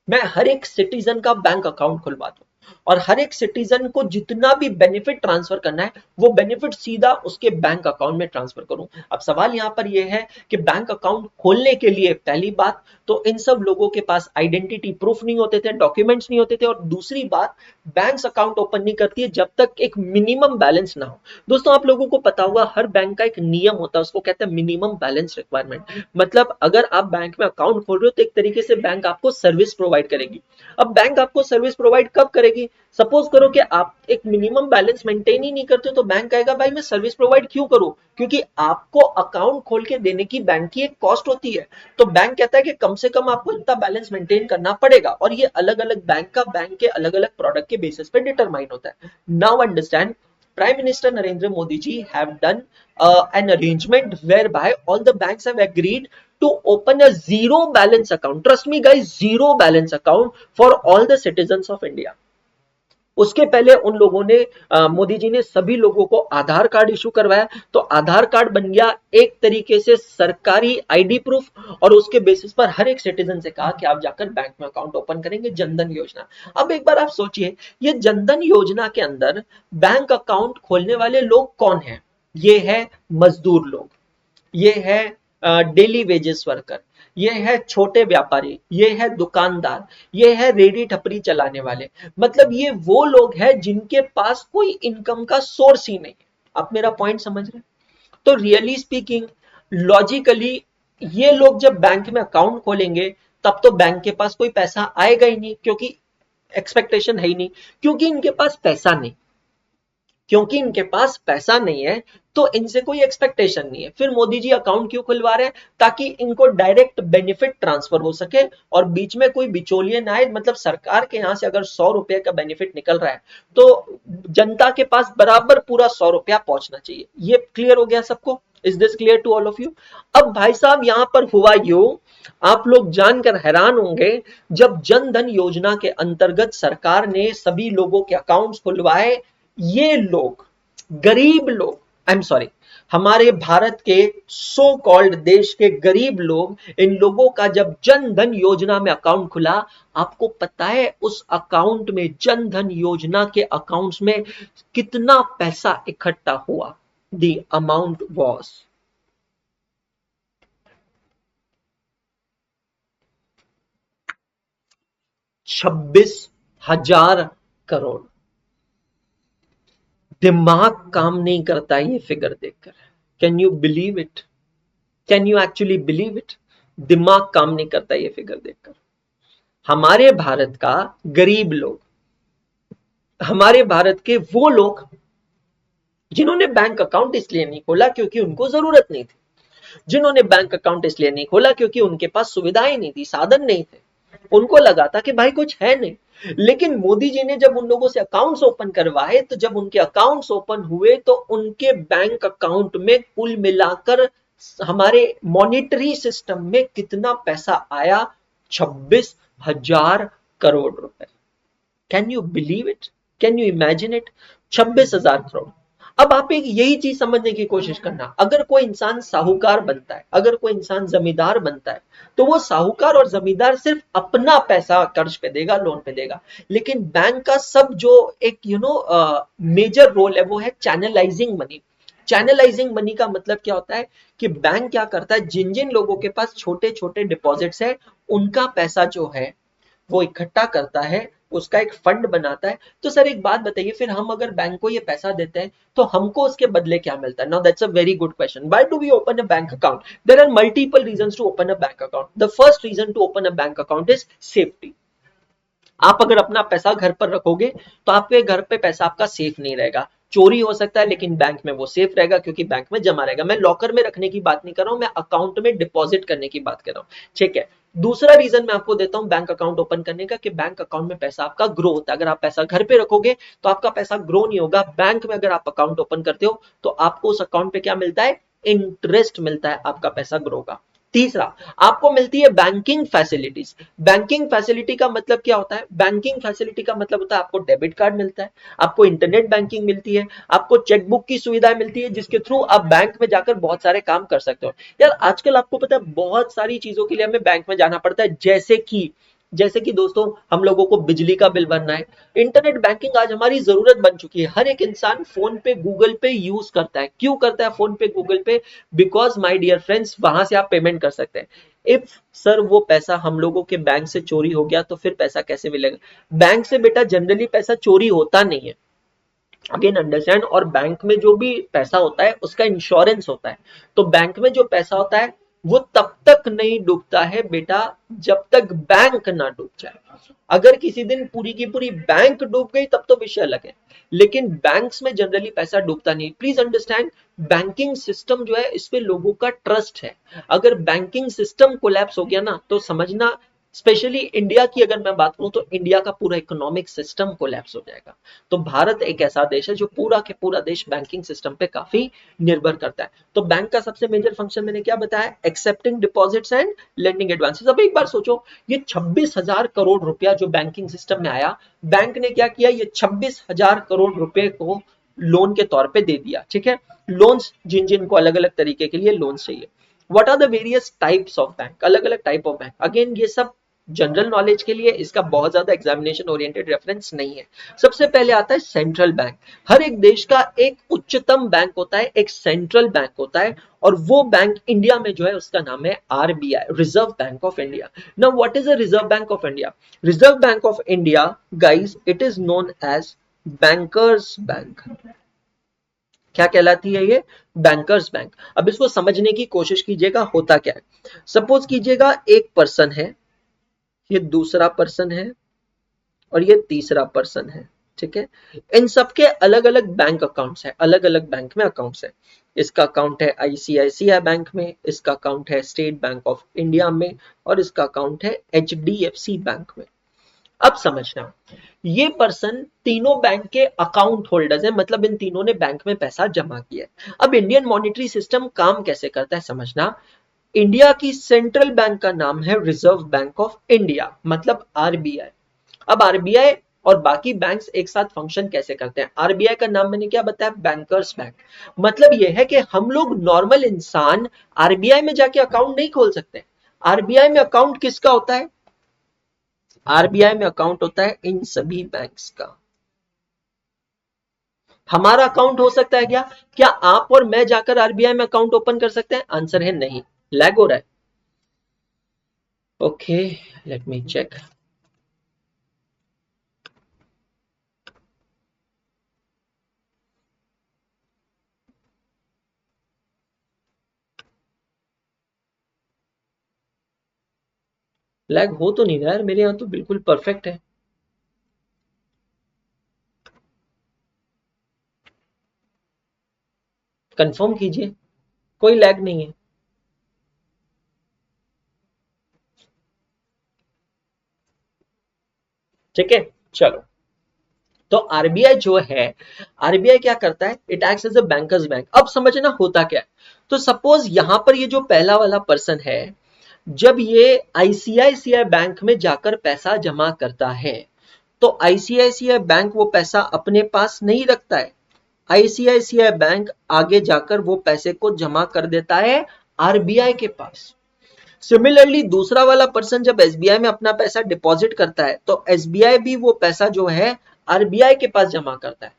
Speaker 1: मैं हर एक सिटीजन का बैंक अकाउंट खुलवा दूं, और हर एक सिटीजन को जितना भी बेनिफिट ट्रांसफर करना है, वो बेनिफिट सीधा उसके बैंक अकाउंट में ट्रांसफर करूं। अब सवाल यहां पर यह है कि बैंक अकाउंट खोलने के लिए पहली बात तो इन सब लोगों के पास आइडेंटिटी प्रूफ नहीं होते थे, डॉक्यूमेंट्स नहीं होते थे, और दूसरी बात, बैंक अकाउंट ओपन नहीं करती है जब तक एक मिनिमम बैलेंस ना हो। दोस्तों आप लोगों को पता होगा, हर बैंक का एक नियम होता है, उसको कहते हैं मिनिमम बैलेंस रिक्वायरमेंट। मतलब अगर आप बैंक में अकाउंट खोल रहे हो, तो एक तरीके से बैंक आपको सर्विस प्रोवाइड करेगी। अब बैंक आपको सर्विस प्रोवाइड कब करेगी? सपोज करो कि आप एक मिनिमम बैलेंस मेंटेन ही नहीं करते, तो बैंक कहेगा भाई मैं सर्विस प्रोवाइड क्यों करूं, क्योंकि आपको अकाउंट खोल के देने की बैंक की एक कॉस्ट होती है। तो बैंक कहता है कि कम से कम आपको इतना बैलेंस मेंटेन करना पड़ेगा, और ये अलग अलग बैंक के अलग अलग प्रोडक्ट के बेसिस पे डिटरमाइन होता है। Now understand, Prime Minister Narendra Modi ji have done an arrangement whereby all the banks have agreed to open a zero balance account. Trust me guys, zero balance account for all the citizens of India. उसके पहले उन लोगों ने, मोदी जी ने सभी लोगों को आधार card issue करवाया, तो आधार कार्ड बन गया एक तरीके से सरकारी आईडी प्रूफ, और उसके बेसिस पर हर एक सिटीजन से कहा कि आप जाकर बैंक में अकाउंट ओपन करेंगे, जनधन योजना। अब एक बार आप सोचिए, ये जनधन योजना के अंदर बैंक अकाउंट खोलने वाले लोग कौन है? ये है मजदूर लोग, ये है डेली वेजेस वर्कर, ये है छोटे व्यापारी, ये है दुकानदार, ये है रेडी ठपरी चलाने वाले। मतलब ये वो लोग हैं जिनके पास कोई इनकम का सोर्स ही नहीं है। आप मेरा पॉइंट समझ रहे हैं? तो रियली स्पीकिंग, लॉजिकली, ये लोग जब बैंक में अकाउंट खोलेंगे, तब तो बैंक के पास कोई पैसा आएगा ही नहीं, क्योंकि एक्सपेक्टेशन है ही नहीं, क्योंकि इनके पास पैसा नहीं, क्योंकि इनके पास पैसा नहीं है, तो इनसे कोई एक्सपेक्टेशन नहीं है। फिर मोदी जी अकाउंट क्यों खुलवा रहे हैं? ताकि इनको डायरेक्ट बेनिफिट ट्रांसफर हो सके, और बीच में कोई बिचौलिए ना आए। मतलब सरकार के यहां से अगर 100 रुपए का बेनिफिट निकल रहा है, तो जनता के पास बराबर पूरा 100 रुपया पहुंचना चाहिए। ये क्लियर हो गया सबको? Is this clear to all of you? अब भाई साहब यहां पर हुआ यूं, आप लोग जानकर हैरान होंगे, जब जन धन योजना के अंतर्गत सरकार ने सभी लोगों के अकाउंट्स खुलवाए, ये लोग, गरीब लोग, आई एम सॉरी, हमारे भारत के सो कॉल्ड देश के गरीब लोग, इन लोगों का जब जन धन योजना में अकाउंट खुला, आपको पता है उस अकाउंट में, जन धन योजना के अकाउंट्स में कितना पैसा इकट्ठा हुआ? The amount was 26,000 crore. दिमाग काम नहीं करता ये फिगर देखकर। Can you believe it? Can you actually believe it? दिमाग काम नहीं करता ये फिगर देखकर। हमारे भारत का गरीब लोग, हमारे भारत के वो लोग जिन्होंने बैंक अकाउंट इसलिए नहीं खोला क्योंकि उनको जरूरत नहीं थी, जिन्होंने बैंक अकाउंट इसलिए नहीं खोला क्योंकि उनके पास सुविधाएं नहीं थी, साधन नहीं थे, उनको लगा था कि भाई कुछ है नहीं। लेकिन मोदी जी ने जब उन लोगों से अकाउंट्स ओपन करवाए, तो जब उनके अकाउंट्स ओपन हुए, तो उनके बैंक अकाउंट में कुल मिलाकर हमारे मॉनिटरी सिस्टम में कितना पैसा आया, 26,000 करोड़ रुपए। Can you believe it? Can you imagine it? 26,000 crore. अब आप एक यही चीज समझने की कोशिश करना, अगर कोई इंसान साहूकार बनता है, अगर कोई इंसान जमींदार बनता है, तो वो साहूकार और जमींदार सिर्फ अपना पैसा कर्ज पे देगा, लोन पे देगा, लेकिन बैंक का सब जो एक मेजर रोल है वो है चैनलाइजिंग मनी। चैनलाइजिंग मनी का मतलब क्या होता है कि बैंक क्या करता है, जिन जिन लोगों के पास छोटे छोटे डिपॉजिट्स है, उनका पैसा जो है वो इकट्ठा करता है, उसका एक फंड बनाता है। तो सर एक बात बताइए, फिर हम अगर बैंक को ये पैसा देते हैं तो हमको उसके बदले क्या मिलता है? Now that's a very good question. Why do we open a bank account? There are multiple reasons to open a bank account. The first reason to open a bank account is safety. आप अगर अपना पैसा घर पर रखोगे तो आपके घर पे पैसा आपका सेफ नहीं रहेगा, चोरी हो सकता है, लेकिन बैंक में वो सेफ रहेगा क्योंकि बैंक में जमा रहेगा। मैं लॉकर में रखने की बात नहीं कर रहा हूं, मैं अकाउंट में डिपॉजिट करने की बात कर रहा हूं, ठीक है। दूसरा रीजन मैं आपको देता हूं बैंक अकाउंट ओपन करने का, कि बैंक अकाउंट में पैसा आपका ग्रो होता है। अगर आप पैसा घर पे रखोगे तो आपका पैसा ग्रो नहीं होगा। बैंक में अगर आप अकाउंट ओपन करते हो तो आपको उस अकाउंट पे क्या मिलता है? इंटरेस्ट मिलता है, आपका पैसा ग्रो होगा। तीसरा, आपको मिलती है बैंकिंग फैसिलिटीज। बैंकिंग फैसिलिटी का मतलब क्या होता है? बैंकिंग फैसिलिटी का मतलब होता है आपको डेबिट कार्ड मिलता है, आपको इंटरनेट बैंकिंग मिलती है, आपको चेकबुक की सुविधाएं मिलती है, जिसके थ्रू आप बैंक में जाकर बहुत सारे काम कर सकते हो। यार आजकल आपको पता है बहुत सारी चीजों के लिए हमें बैंक में जाना पड़ता है, जैसे कि दोस्तों हम लोगों को बिजली का बिल भरना है। इंटरनेट बैंकिंग आज हमारी जरूरत बन चुकी है। हर एक इंसान फोन पे गूगल पे यूज करता है। क्यों करता है फोन पे गूगल पे? बिकॉज माय डियर फ्रेंड्स, वहां से आप पेमेंट कर सकते हैं। इफ सर वो पैसा हम लोगों के बैंक से चोरी हो गया तो फिर पैसा कैसे मिलेगा? बैंक से बेटा जनरली पैसा चोरी होता नहीं है, अगेन अंडरस्टैंड। और बैंक में जो भी पैसा होता है उसका इंश्योरेंस होता है। तो बैंक में जो पैसा होता है वो तब तक नहीं डूबता है बेटा जब तक बैंक ना डूब जाए। अगर किसी दिन पूरी की पूरी बैंक डूब गई तब तो विषय अलग है, लेकिन बैंक्स में जनरली पैसा डूबता नहीं। प्लीज अंडरस्टैंड, बैंकिंग सिस्टम जो है इस पे लोगों का ट्रस्ट है। अगर बैंकिंग सिस्टम कोलैप्स हो गया ना तो समझना, स्पेशली इंडिया की अगर मैं बात करूं तो इंडिया का पूरा इकोनॉमिक सिस्टम कोलैप्स हो जाएगा। तो भारत एक ऐसा देश है जो पूरा के पूरा देश बैंकिंग सिस्टम पे काफी निर्भर करता है। तो बैंक का सबसे मेजर फंक्शन मैंने क्या बताया? Accepting deposits and lending advances. अब एक बार सोचो, ये 26,000 करोड़ रुपया जो बैंकिंग सिस्टम में आया, बैंक ने क्या किया? ये 26,000 करोड़ रुपए को लोन के तौर पे दे दिया, ठीक है। लोन्स जिन जिन को अलग अलग तरीके के लिए लोन्स चाहिए। What are the various types of bank? अलग अलग टाइप ऑफ बैंक, अगेन ये सब जनरल नॉलेज के लिए, इसका बहुत ज्यादा एग्जामिनेशन ओरिएंटेड रेफरेंस नहीं है। सबसे पहले आता है सेंट्रल बैंक। हर एक देश का एक उच्चतम बैंक होता है, एक सेंट्रल बैंक होता है, और वो बैंक इंडिया में जो है उसका नाम है RBI, reserve bank of India. Now what is a reserve bank of India? Reserve bank of India guys, it is known as bankers bank. क्या कहलाती है ये? Bankers bank. अब इसको समझने की कोशिश कीजिएगा, होता क्या है। सपोज कीजिएगा एक पर्सन है, ये दूसरा पर्सन है, और ये तीसरा पर्सन है, ठीक है। इन सबके अलग अलग बैंक अकाउंट्स हैं, अलग अलग बैंक में अकाउंट्स हैं। इसका अकाउंट है आईसीआईसीआई बैंक में, इसका अकाउंट है स्टेट बैंक ऑफ इंडिया में, और इसका अकाउंट है एचडीएफसी बैंक में। अब समझना, ये पर्सन तीनों बैंक के अकाउंट होल्डर्स हैं, मतलब इन तीनों ने बैंक में पैसा जमा किया है। अब इंडियन मॉनेटरी सिस्टम काम कैसे करता है समझना। इंडिया की सेंट्रल बैंक का नाम है रिजर्व बैंक ऑफ इंडिया, मतलब आरबीआई। अब आरबीआई और बाकी बैंक्स एक साथ फंक्शन कैसे करते हैं? आरबीआई का नाम मैंने क्या बताया? Bankers bank. मतलब यह है कि हम लोग नॉर्मल इंसान आरबीआई में जाके अकाउंट नहीं खोल सकते। आरबीआई में अकाउंट किसका होता है? आरबीआई में अकाउंट होता है इन सभी बैंक्स का। हमारा अकाउंट हो सकता है क्या? क्या आप और मैं जाकर आरबीआई में अकाउंट ओपन कर सकते हैं? आंसर है नहीं। लैग हो रहा है? Okay, let me check. Lag हो तो नहीं रहा है मेरे यहाँ, तो बिल्कुल परफेक्ट है। कंफर्म कीजिए, कोई लैग नहीं है। ठीक है, चलो। तो आरबीआई जो है, आरबीआई क्या करता है? It acts as a bankers bank. अब समझना होता क्या है। तो सपोज यहां पर ये जो पहला वाला पर्सन है, जब ये आईसीआईसीआई बैंक में जाकर पैसा जमा करता है तो आईसीआईसीआई बैंक वो पैसा अपने पास नहीं रखता है, आईसीआईसीआई बैंक आगे जाकर वो पैसे को जमा कर देता है आरबीआई के पास। सिमिलरली दूसरा वाला पर्सन जब एसबीआई में अपना पैसा डिपॉजिट करता है तो एसबीआई भी वो पैसा जो है आरबीआई के पास जमा करता है।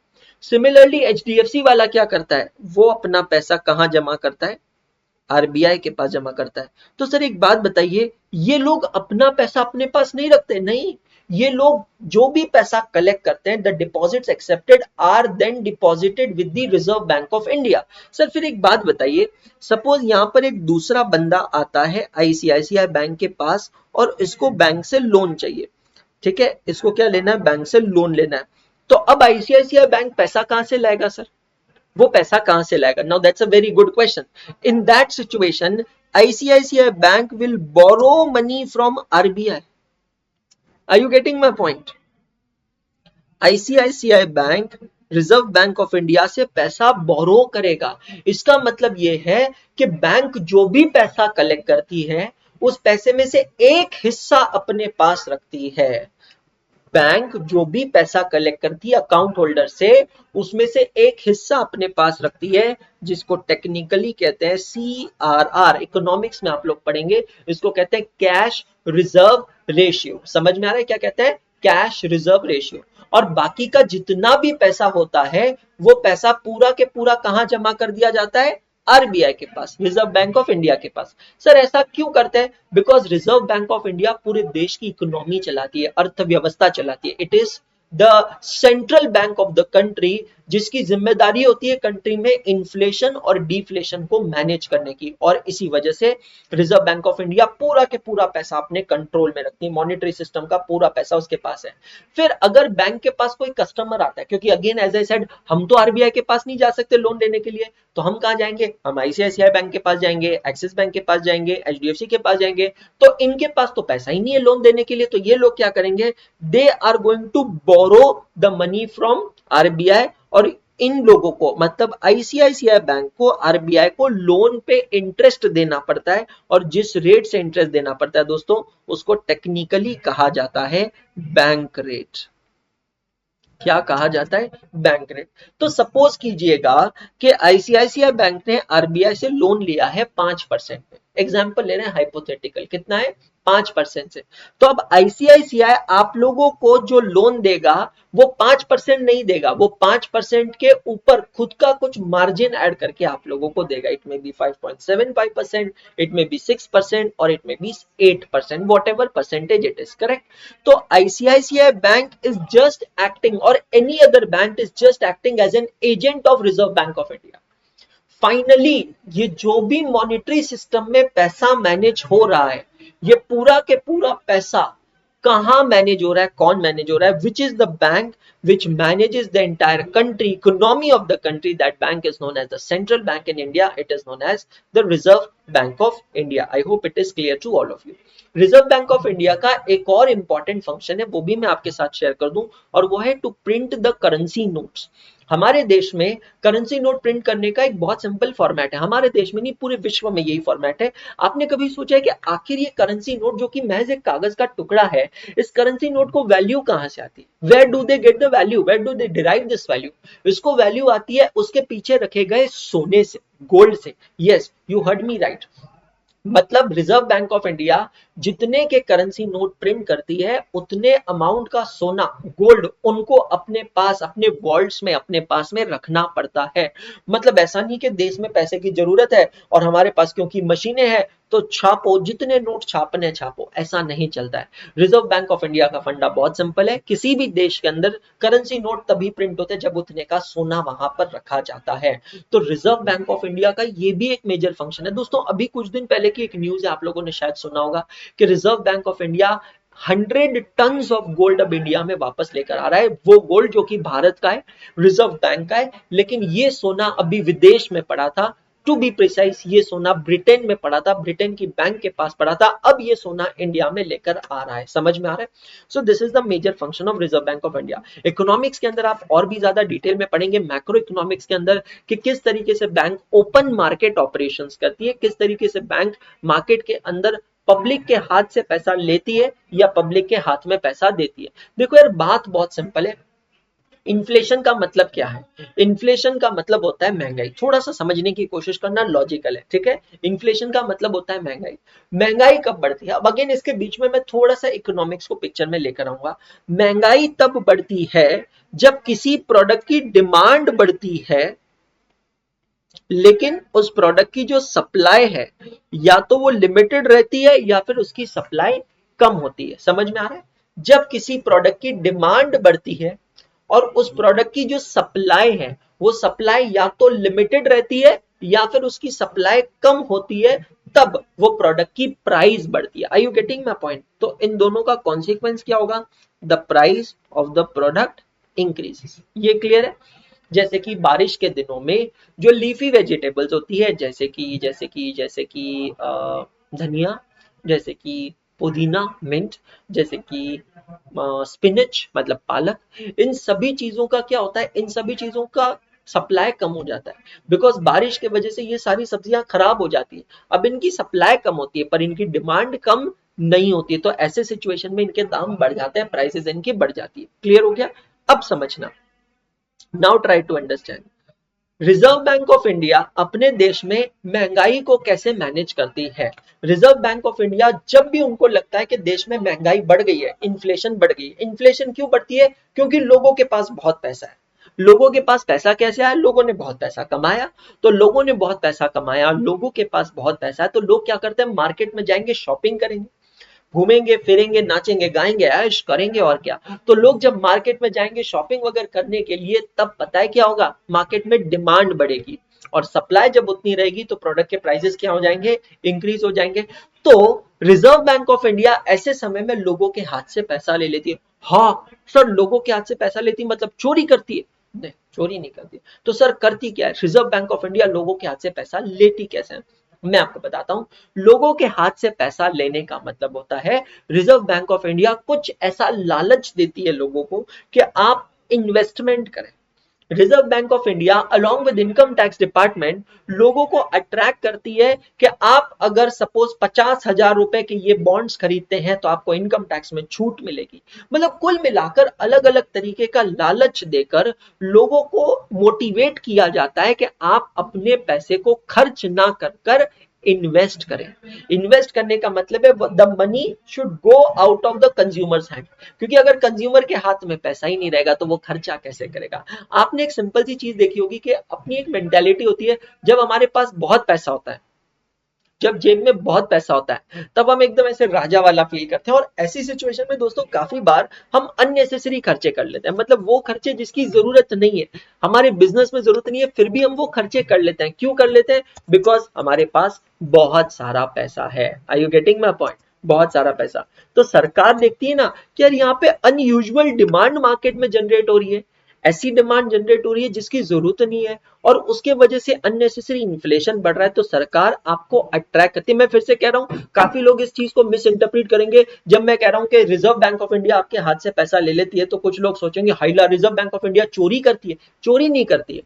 Speaker 1: सिमिलरली एचडीएफसी वाला क्या करता है, वो अपना पैसा कहां जमा करता है, आरबीआई के पास जमा करता है। तो सर एक बात बताइए, ये लोग अपना पैसा अपने पास नहीं रखते, नहीं, ये लोग जो भी पैसा कलेक्ट करते हैं, the deposits accepted are then deposited with the reserve bank of India. Sir फिर एक बात बताइए, सपोज यहां पर एक दूसरा बंदा आता है आईसीआईसीआई बैंक के पास और इसको बैंक से लोन चाहिए, ठीक है, इसको क्या लेना है, बैंक से लोन लेना है। तो अब आईसीआईसीआई बैंक पैसा कहां से लाएगा सर, वो पैसा कहां से लाएगा? Now that's a very good question. इन that situation ICICI bank will borrow money from RBI. Are you getting my point? ICICI bank reserve bank of India से पैसा बोरो करेगा। इसका मतलब यह है कि बैंक जो भी पैसा कलेक्ट करती है उस पैसे में से एक हिस्सा अपने पास रखती है। बैंक जो भी पैसा कलेक्ट करती है अकाउंट होल्डर से, उसमें से एक हिस्सा अपने पास रखती है, जिसको टेक्निकली कहते हैं सीआरआर। इकोनॉमिक्स में आप लोग पढ़ेंगे, इसको कहते हैं कैश रिजर्व रेशियो। समझ में आ रहा है क्या कहते हैं? Cash reserve ratio. और बाकी का जितना भी पैसा होता है वो पैसा पूरा के पूरा कहां जमा कर दिया जाता है? आरबीआई के पास, रिजर्व बैंक ऑफ इंडिया के पास। सर ऐसा क्यों करते हैं? Because reserve bank of India पूरे देश की इकोनॉमी चलाती है, अर्थव्यवस्था चलाती है। It is the central bank of the country, जिसकी जिम्मेदारी होती है कंट्री में इन्फ्लेशन और डिफ्लेशन को मैनेज करने की। और इसी वजह से रिजर्व बैंक ऑफ इंडिया पूरा के पूरा पैसा अपने कंट्रोल में रखती है, मॉनेटरी सिस्टम का पूरा पैसा उसके पास है। फिर अगर बैंक के पास कोई कस्टमर आता है, क्योंकि अगेन एज आई सेड हम तो आरबीआई के पास नहीं जा सकते लोन लेने के लिए, तो हम कहां जाएंगे? हम आईसीआईसीआई बैंक के पास जाएंगे, एक्सिस बैंक के पास जाएंगे, एचडीएफसी के पास जाएंगे। तो इनके पास तो पैसा ही नहीं है लोन देने के लिए, तो ये लोग क्या करेंगे? They are going to borrow the money from RBI. और इन लोगों को, मतलब आईसीआईसीआई बैंक को आरबीआई को लोन पे इंटरेस्ट देना पड़ता है, और जिस रेट से इंटरेस्ट देना पड़ता है दोस्तों, उसको टेक्निकली कहा जाता है बैंक रेट। क्या कहा जाता है? Bank rate. तो सपोज कीजिएगा कि आईसीआईसीआई बैंक ने आरबीआई से लोन लिया है 5% में, एग्जाम्पल ले रहे हैं हाइपोथेटिकल, कितना है? 5% से। तो अब आईसीआईसीआई आप लोगों को जो लोन देगा वो 5% नहीं देगा, वो 5% के ऊपर खुद का कुछ मार्जिन ऐड करके आप लोगों को देगा। It may B 5.75%, it may B 6%, और it may be 8%, whatever percentage it is, correct. तो ICICI bank is just acting, और any other bank is just acting as an agent of reserve bank of India. Finally ये जो भी monetary system में पैसा manage हो रहा है, ये पूरा के पूरा पैसा कहां मैनेज हो रहा है, कौन मैनेज हो रहा है? Which is the bank which manages the entire country economy of the country? That bank is known as the central bank in India. It is known as the Reserve Bank of India. I hope it is clear to all of you. Reserve bank of India का एक और important function है, वो भी मैं आपके साथ share कर दूं, और वो है to print the currency notes. हमारे देश में करेंसी नोट प्रिंट करने का एक बहुत सिंपल फॉर्मेट है, हमारे देश में नहीं पूरे विश्व में यही फॉर्मेट है। आपने कभी सोचा है कि आखिर ये करेंसी नोट जो कि महज एक कागज का टुकड़ा है, इस करेंसी नोट को वैल्यू कहां से आती है? Where do they get the value, where do they derive this value? इसको वैल्यू आती है उसके पीछे रखे गए सोने से, गोल्ड से। Yes, you heard me right. मतलब रिजर्व बैंक ऑफ इंडिया जितने के करेंसी नोट प्रिंट करती है, उतने अमाउंट का सोना, गोल्ड, उनको अपने पास, अपने वॉल्ट्स में, अपने पास में रखना पड़ता है। मतलब ऐसा नहीं कि देश में पैसे की जरूरत है और हमारे पास क्योंकि मशीनें हैं तो छापो, जितने नोट छापने छापो, ऐसा नहीं चलता है। रिजर्व बैंक ऑफ इंडिया का फंडा बहुत सिंपल है, किसी भी देश के अंदर करेंसी नोट तभी प्रिंट होते हैं जब उतने का सोना वहां पर रखा जाता है। तो रिजर्व बैंक ऑफ इंडिया का ये भी एक मेजर फंक्शन है दोस्तों। अभी कुछ दिन पहले की एक न्यूज है, आप लोगों ने शायद सुना होगा कि reserve bank of India 100 ton of gold अब इंडिया में वापस लेकर आ रहा है। वो गोल्ड जो कि भारत का है, रिजर्व बैंक का है, लेकिन ये सोना अभी विदेश में पड़ा था। टू बी प्रिसाइज, ये सोना ब्रिटेन में पड़ा था, ब्रिटेन की बैंक के पास पड़ा था। अब ये सोना इंडिया में लेकर आ रहा है। समझ में आ रहा है? So this is the major function of reserve bank of India. Economics के अंदर आप और भी ज्यादा डिटेल में पढ़ेंगे, मैक्रो इकोनॉमिक्स के अंदर, कि किस तरीके से बैंक ओपन मार्केट ऑपरेशंस करती है, किस तरीके से बैंक मार्केट के अंदर पब्लिक के हाथ से पैसा लेती है या पब्लिक के हाथ में पैसा देती है? देखो यार, बात बहुत सिंपल है। इन्फ्लेशन का मतलब क्या है? इन्फ्लेशन का मतलब होता है महंगाई। थोड़ा सा समझने की कोशिश करना, लॉजिकल है, ठीक है। इन्फ्लेशन का मतलब होता है महंगाई। महंगाई कब बढ़ती है? अब अगेन इसके बीच में मैं थोड़ा सा इकोनॉमिक्स को पिक्चर में लेकर आऊंगा। महंगाई तब बढ़ती है जब किसी प्रोडक्ट की डिमांड बढ़ती है, लेकिन उस प्रोडक्ट की जो सप्लाई है या तो वो लिमिटेड रहती है या फिर उसकी सप्लाई कम होती है। समझ में आ रहा है? जब किसी प्रोडक्ट की डिमांड बढ़ती है और उस प्रोडक्ट की जो सप्लाई है, वो सप्लाई या तो लिमिटेड रहती है या फिर उसकी सप्लाई कम होती है, तब वो प्रोडक्ट की प्राइस बढ़ती है। Are you getting my point? तो इन दोनों का कॉन्सिक्वेंस क्या होगा? The price of the product increases. ये क्लियर है? जैसे कि बारिश के दिनों में जो लीफी वेजिटेबल्स होती है, जैसे कि धनिया, जैसे कि पुदीना, मिंट, जैसे कि स्पिनच मतलब पालक, इन सभी चीजों का क्या होता है? इन सभी चीजों का सप्लाई कम हो जाता है, बिकॉज बारिश की वजह से ये सारी सब्जियां खराब हो जाती है। अब इनकी सप्लाई कम होती है पर इनकी डिमांड कम नहीं होती है, तो ऐसे सिचुएशन में इनके दाम बढ़ जाते हैं, प्राइसेस इनकी बढ़ जाती है। क्लियर हो गया? अब समझना, now try to understand. Reserve bank of India अपने देश में महंगाई को कैसे मैनेज करती है? रिजर्व बैंक ऑफ इंडिया जब भी उनको लगता है कि देश में महंगाई बढ़ गई है, इन्फ्लेशन बढ़ गई है। इन्फ्लेशन क्यों बढ़ती है? क्योंकि लोगों के पास बहुत पैसा है। लोगों के पास पैसा कैसे आया? लोगों ने बहुत पैसा कमाया। तो लोगों ने बहुत पैसा कमाया, लोगों के पास बहुत पैसा है, तो लोग क्या करते हैं? मार्केट में जाएंगे, शॉपिंग करेंगे, घूमेंगे फिरेंगे, नाचेंगे गाएंगे, ऐश करेंगे, और क्या। तो लोग जब मार्केट में जाएंगे शॉपिंग वगैरह करने के लिए, तब पता है क्या होगा? मार्केट में डिमांड बढ़ेगी, और सप्लाई जब उतनी रहेगी तो प्रोडक्ट के प्राइसेस क्या हो जाएंगे? इंक्रीज हो जाएंगे। तो रिजर्व बैंक ऑफ इंडिया ऐसे समय में लोगों के हाथ से पैसा ले लेती है। हाँ सर, लोगों के हाथ से पैसा लेती मतलब चोरी करती है? नहीं, चोरी नहीं करती। तो सर करती क्या है रिजर्व बैंक ऑफ इंडिया? लोगों के हाथ से पैसा लेती कैसे है? मैं आपको बताता हूं। लोगों के हाथ से पैसा लेने का मतलब होता है, रिजर्व बैंक ऑफ इंडिया कुछ ऐसा लालच देती है लोगों को कि आप इन्वेस्टमेंट करें। Reserve bank of India along with income tax department लोगों को अट्रैक्ट करती है कि आप अगर सपोज 50,000 रुपए के ये बॉन्ड्स खरीदते हैं तो आपको इनकम टैक्स में छूट मिलेगी। मतलब कुल मिलाकर अलग अलग तरीके का लालच देकर लोगों को मोटिवेट किया जाता है कि आप अपने पैसे को खर्च ना कर कर इन्वेस्ट करें। इन्वेस्ट करने का मतलब है the money should go out of the consumers hand, क्योंकि अगर कंज्यूमर के हाथ में पैसा ही नहीं रहेगा तो वो खर्चा कैसे करेगा? आपने एक सिंपल सी चीज देखी होगी कि अपनी एक मेंटेलिटी होती है, जब हमारे पास बहुत पैसा होता है, जब जेब में बहुत पैसा होता है, तब हम एकदम ऐसे राजा वाला फील करते हैं। और ऐसी सिचुएशन में दोस्तों काफी बार हम अननेसेसरी खर्चे कर लेते हैं, मतलब वो खर्चे जिसकी जरूरत नहीं है, हमारे बिजनेस में जरूरत नहीं है, फिर भी हम वो खर्चे कर लेते हैं। क्यों कर लेते हैं? बिकॉज हमारे पास बहुत सारा पैसा है। Are you getting my point? बहुत सारा पैसा। तो सरकार देखती है ना कि यार यहाँ पे अनयूजुअल डिमांड मार्केट में जनरेट हो रही है, ऐसी डिमांड जनरेट हो रही है जिसकी जरूरत नहीं है, और उसके वजह से अननेसेसरी इन्फ्लेशन बढ़ रहा है, तो सरकार आपको अट्रैक्ट करती है। मैं फिर से कह रहा हूं, काफी लोग इस चीज को मिस इंटरप्रेट करेंगे। जब मैं कह रहा हूं कि रिजर्व बैंक ऑफ इंडिया आपके हाथ से पैसा ले लेती है, तो कुछ लोग सोचेंगे हाइला रिजर्व बैंक ऑफ इंडिया चोरी करती है। चोरी नहीं करती है।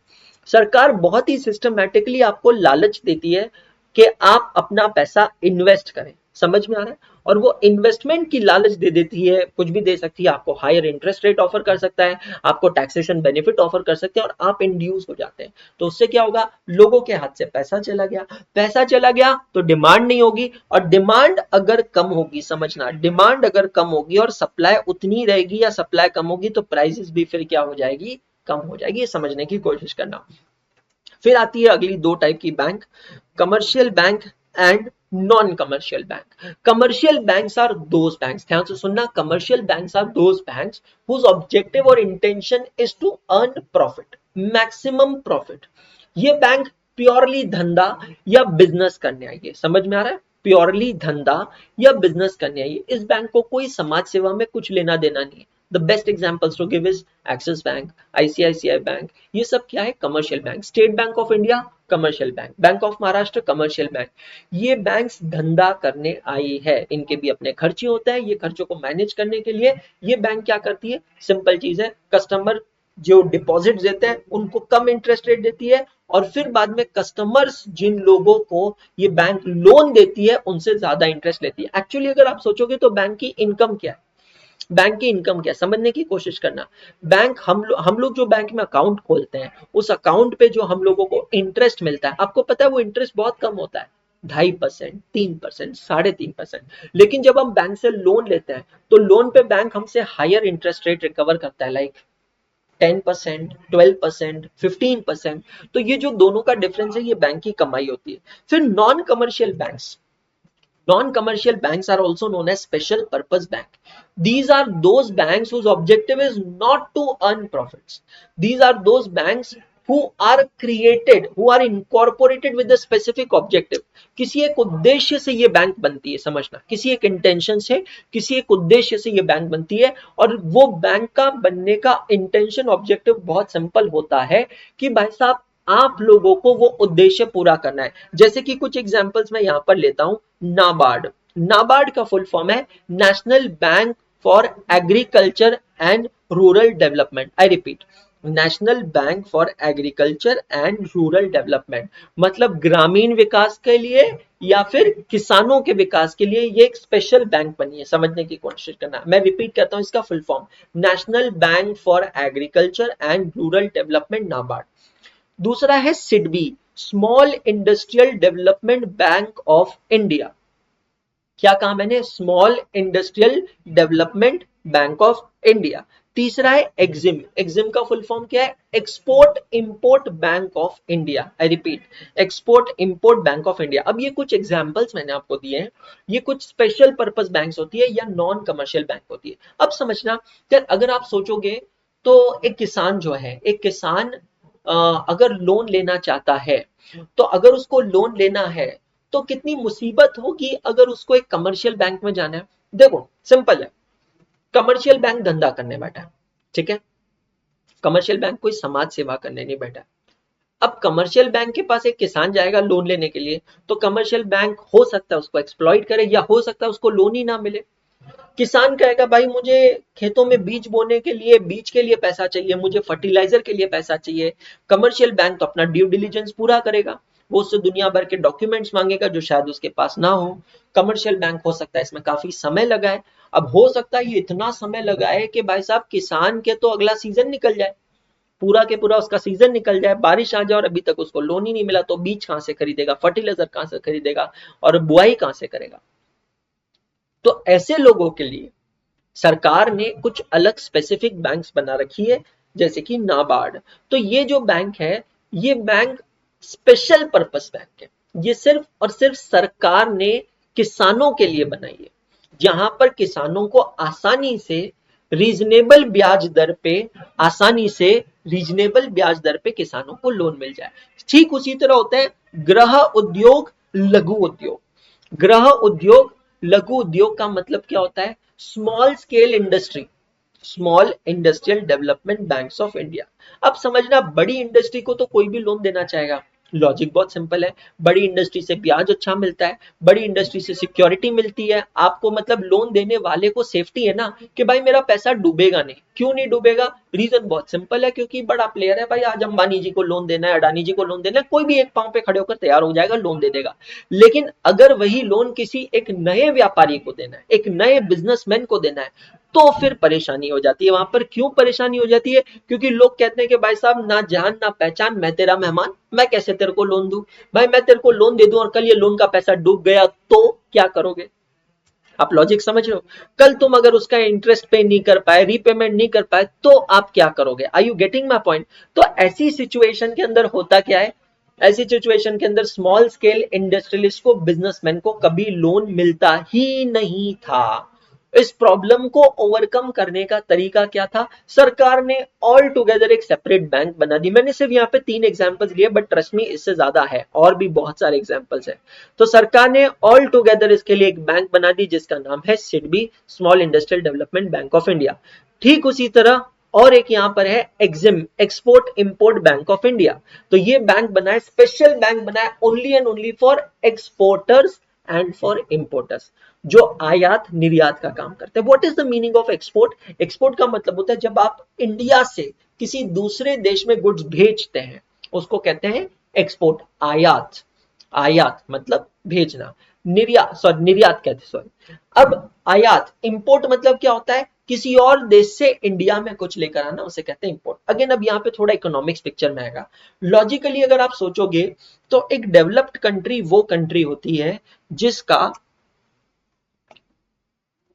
Speaker 1: सरकार बहुत ही सिस्टमैटिकली आपको लालच देती है कि आप अपना पैसा इन्वेस्ट करें। समझ में आ रहा है? और वो इन्वेस्टमेंट की लालच दे देती है, कुछ भी दे सकती है, आपको हायर इंटरेस्ट रेट ऑफर कर सकता है, आपको टैक्सेशन बेनिफिट ऑफर कर सकते हैं, और आप इंड्यूस हो जाते हैं। तो उससे क्या होगा? लोगों के हाथ से पैसा चला गया, पैसा चला गया तो डिमांड नहीं होगी, और डिमांड अगर कम होगी, समझना, डिमांड अगर कम होगी और सप्लाई उतनी रहेगी या सप्लाई कम होगी, तो प्राइसेस भी फिर क्या हो जाएगी? कम हो जाएगी। ये समझने की कोशिश करना। फिर आती है अगली दो टाइप की bank, commercial bank and non commercial bank. Commercial banks are those banks, ध्यान से सुनना, commercial banks are those banks whose objective और intention is to earn profit, maximum profit. ये बैंक प्योरली धंधा या बिजनेस करने आई है। समझ में आ रहा है? प्योरली धंधा या बिजनेस करने आई है। इस बैंक को कोई समाज सेवा में कुछ लेना देना नहीं है। The best examples to give is Axis bank, ICICI bank, ये सब क्या है? Commercial bank. State bank of India commercial bank, bank of Maharashtra commercial bank. ये बैंक्स धंधा करने आई है, इनके भी अपने खर्चे होते हैं, ये खर्चों को मैनेज करने के लिए ये बैंक क्या करती है? सिंपल चीज है, कस्टमर जो डिपॉजिट देते हैं उनको कम इंटरेस्ट रेट देती है, और फिर बाद में कस्टमर्स जिन लोगों को ये बैंक लोन देती है उनसे ज्यादा इंटरेस्ट लेती है। एक्चुअली अगर आप सोचोगे तो बैंक की इनकम क्या है, बैंक की इनकम क्या समझने की कोशिश करना। बैंक हम लोग जो बैंक में अकाउंट खोलते हैं, उस अकाउंट पे जो हम लोगों को इंटरेस्ट मिलता है, आपको पता है वो इंटरेस्ट बहुत कम होता है, 2.5%, 3%, 3.5%। लेकिन जब हम बैंक से लोन लेते हैं तो लोन पे बैंक हमसे हायर इंटरेस्ट रेट रिकवर करता है, लाइक 10%, 12%, 15%। तो ये जो दोनों का डिफरेंस है, ये बैंक की कमाई होती है। फिर non commercial banks, non-commercial banks are also known as special purpose bank. These are those banks whose objective is not to earn profits. These are those banks who are created, who are incorporated with a specific objective. किसी एक उद्देश्य से ये bank बनती है, समझना, किसी एक इंटेंशन से, किसी एक उद्देश्य से ये बैंक बनती है। और वो बैंक का बनने का इंटेंशन, ऑब्जेक्टिव बहुत सिंपल होता है कि भाई साहब आप लोगों को वो उद्देश्य पूरा करना है। जैसे कि कुछ एग्जांपल्स मैं यहां पर लेता हूं। नाबार्ड, नाबार्ड का फुल फॉर्म है national bank for agriculture and rural development. I repeat, national bank for agriculture and rural development, मतलब ग्रामीण विकास के लिए या फिर किसानों के विकास के लिए ये एक स्पेशल बैंक बनी है, समझने की कोशिश करना। मैं रिपीट करता हूं इसका full form, national bank for agriculture and rural development, NABARD. दूसरा है SIDBI, small industrial development bank of India. क्या कहा मैंने, small industrial development bank of India. तीसरा है एक्सिम, एक्सिम का फुल फॉर्म क्या है, export import bank of India. I repeat, export import bank of India. अब ये कुछ एग्जांपल्स मैंने आपको दिए हैं, ये कुछ स्पेशल पर्पस बैंक्स होती है या नॉन कमर्शियल बैंक होती है। अब समझना कि अगर आप सोचोगे तो एक किसान जो है, एक किसान अगर लोन लेना चाहता है, तो अगर उसको लोन लेना है तो कितनी मुसीबत होगी अगर उसको एक कमर्शियल बैंक में जाना है। देखो सिंपल है, कमर्शियल बैंक धंधा करने बैठा है, ठीक है, कमर्शियल बैंक कोई समाज सेवा करने नहीं बैठा। अब कमर्शियल बैंक के पास एक किसान जाएगा लोन लेने के लिए, तो कमर्शियल बैंक हो सकता है उसको एक्सप्लॉइट करे, या हो सकता है उसको लोन ही ना मिले। किसान कहेगा भाई मुझे खेतों में बीज बोने के लिए, बीज के लिए पैसा चाहिए, मुझे फर्टिलाइजर के लिए पैसा चाहिए। कमर्शियल बैंक तो अपना ड्यू डिलीजेंस पूरा करेगा, वो उससे दुनिया भर के डॉक्यूमेंट्स मांगेगा जो शायद उसके पास ना हो। कमर्शियल बैंक हो सकता है इसमें काफी समय लगाए। अब हो सकता है ये इतना समय लगाए कि भाई साहब किसान के तो अगला सीजन निकल जाए, पूरा के पूरा उसका सीजन निकल जाए, बारिश आ जाए और अभी तक उसको लोन ही नहीं मिला, तो बीज कहां से खरीदेगा, फर्टिलाइजर कहां से खरीदेगा, और बुआई कहां से करेगा। तो ऐसे लोगों के लिए सरकार ने कुछ अलग स्पेसिफिक बैंक्स बना रखी है, जैसे कि नाबार्ड। तो ये जो बैंक है, ये बैंक स्पेशल पर्पस बैंक है। ये सिर्फ और सिर्फ सरकार ने किसानों के लिए बनाई है, जहां पर किसानों को आसानी से रीजनेबल ब्याज दर पे, आसानी से रीजनेबल ब्याज दर पे किसानों को लोन मिल जाए। ठीक उसी तरह होता है गृह उद्योग, लघु उद्योग। गृह उद्योग, लघु उद्योग का मतलब क्या होता है, small scale industry, small industrial development banks of India. अब समझना, बड़ी इंडस्ट्री को तो कोई भी लोन देना चाहेगा, लॉजिक बहुत सिंपल है। बड़ी इंडस्ट्री से ब्याज अच्छा मिलता है, बड़ी इंडस्ट्री से सिक्योरिटी मिलती है आपको, मतलब लोन देने वाले को सेफ्टी है ना कि भाई मेरा पैसा डूबेगा नहीं। क्यों नहीं डूबेगा, रीजन बहुत सिंपल है, क्योंकि बड़ा प्लेयर है भाई, आज अंबानी जी को लोन देना है, अडानी जी को लोन देना है, कोई भी एक पांव पे खड़े होकर तैयार हो जाएगा, लोन दे देगा। लेकिन अगर वही लोन किसी एक नए व्यापारी को देना है, एक नए बिजनेसमैन को देना है, तो फिर परेशानी हो जाती है। वहां पर क्यों परेशानी हो जाती है, क्योंकि लोग कहते हैं कि भाई साहब ना जान ना पहचान, मैं तेरा मेहमान, मैं कैसे तेरे को लोन दूं। भाई मैं तेरे को लोन दे दूं और कल ये लोन का पैसा डूब गया तो क्या करोगे। आप लॉजिक समझ रहे हो, कल तुम अगर उसका इंटरेस्ट पे नहीं कर पाए, रीपेमेंट नहीं कर पाए, तो आप क्या करोगे। Are you getting my point. तो ऐसी सिचुएशन के अंदर होता क्या है, ऐसी सिचुएशन के अंदर स्मॉल स्केल इंडस्ट्रियलिस्ट को, बिजनेसमैन को कभी लोन मिलता ही नहीं था। इस प्रॉब्लम को ओवरकम करने का तरीका क्या था, सरकार ने ऑल टुगेदर एक सेपरेट बैंक बना दी। मैंने सिर्फ यहाँ पे 3 एग्जांपल्स लिए, बट ट्रस्ट मी इससे ज्यादा है, और भी बहुत सारे एग्जांपल्स हैं। तो सरकार ने ऑल टुगेदर इसके लिए एक बैंक बना दी जिसका नाम है SIDBI, small industrial development bank of India. ठीक उसी तरह और एक यहाँ पर है Exim, export import bank of India. तो ये बैंक बना है, स्पेशल बैंक बना है only and only for exporters and for importers, जो आयात निर्यात का काम करते हैं। What is the meaning of export, export का मतलब होता है जब आप इंडिया से किसी दूसरे देश में गुड्स भेजते हैं उसको कहते हैं एक्सपोर्ट। आयात, आयात मतलब भेजना। निर्यात कहते, सॉरी। अब आयात, इंपोर्ट मतलब क्या होता है, किसी और देश से इंडिया में कुछ लेकर आना, उसे कहते हैं इंपोर्ट। अगेन अब यहाँ पे थोड़ा इकोनॉमिक्स पिक्चर में आएगा। लॉजिकली अगर आप सोचोगे तो एक डेवलप्ड कंट्री वो कंट्री होती है जिसका,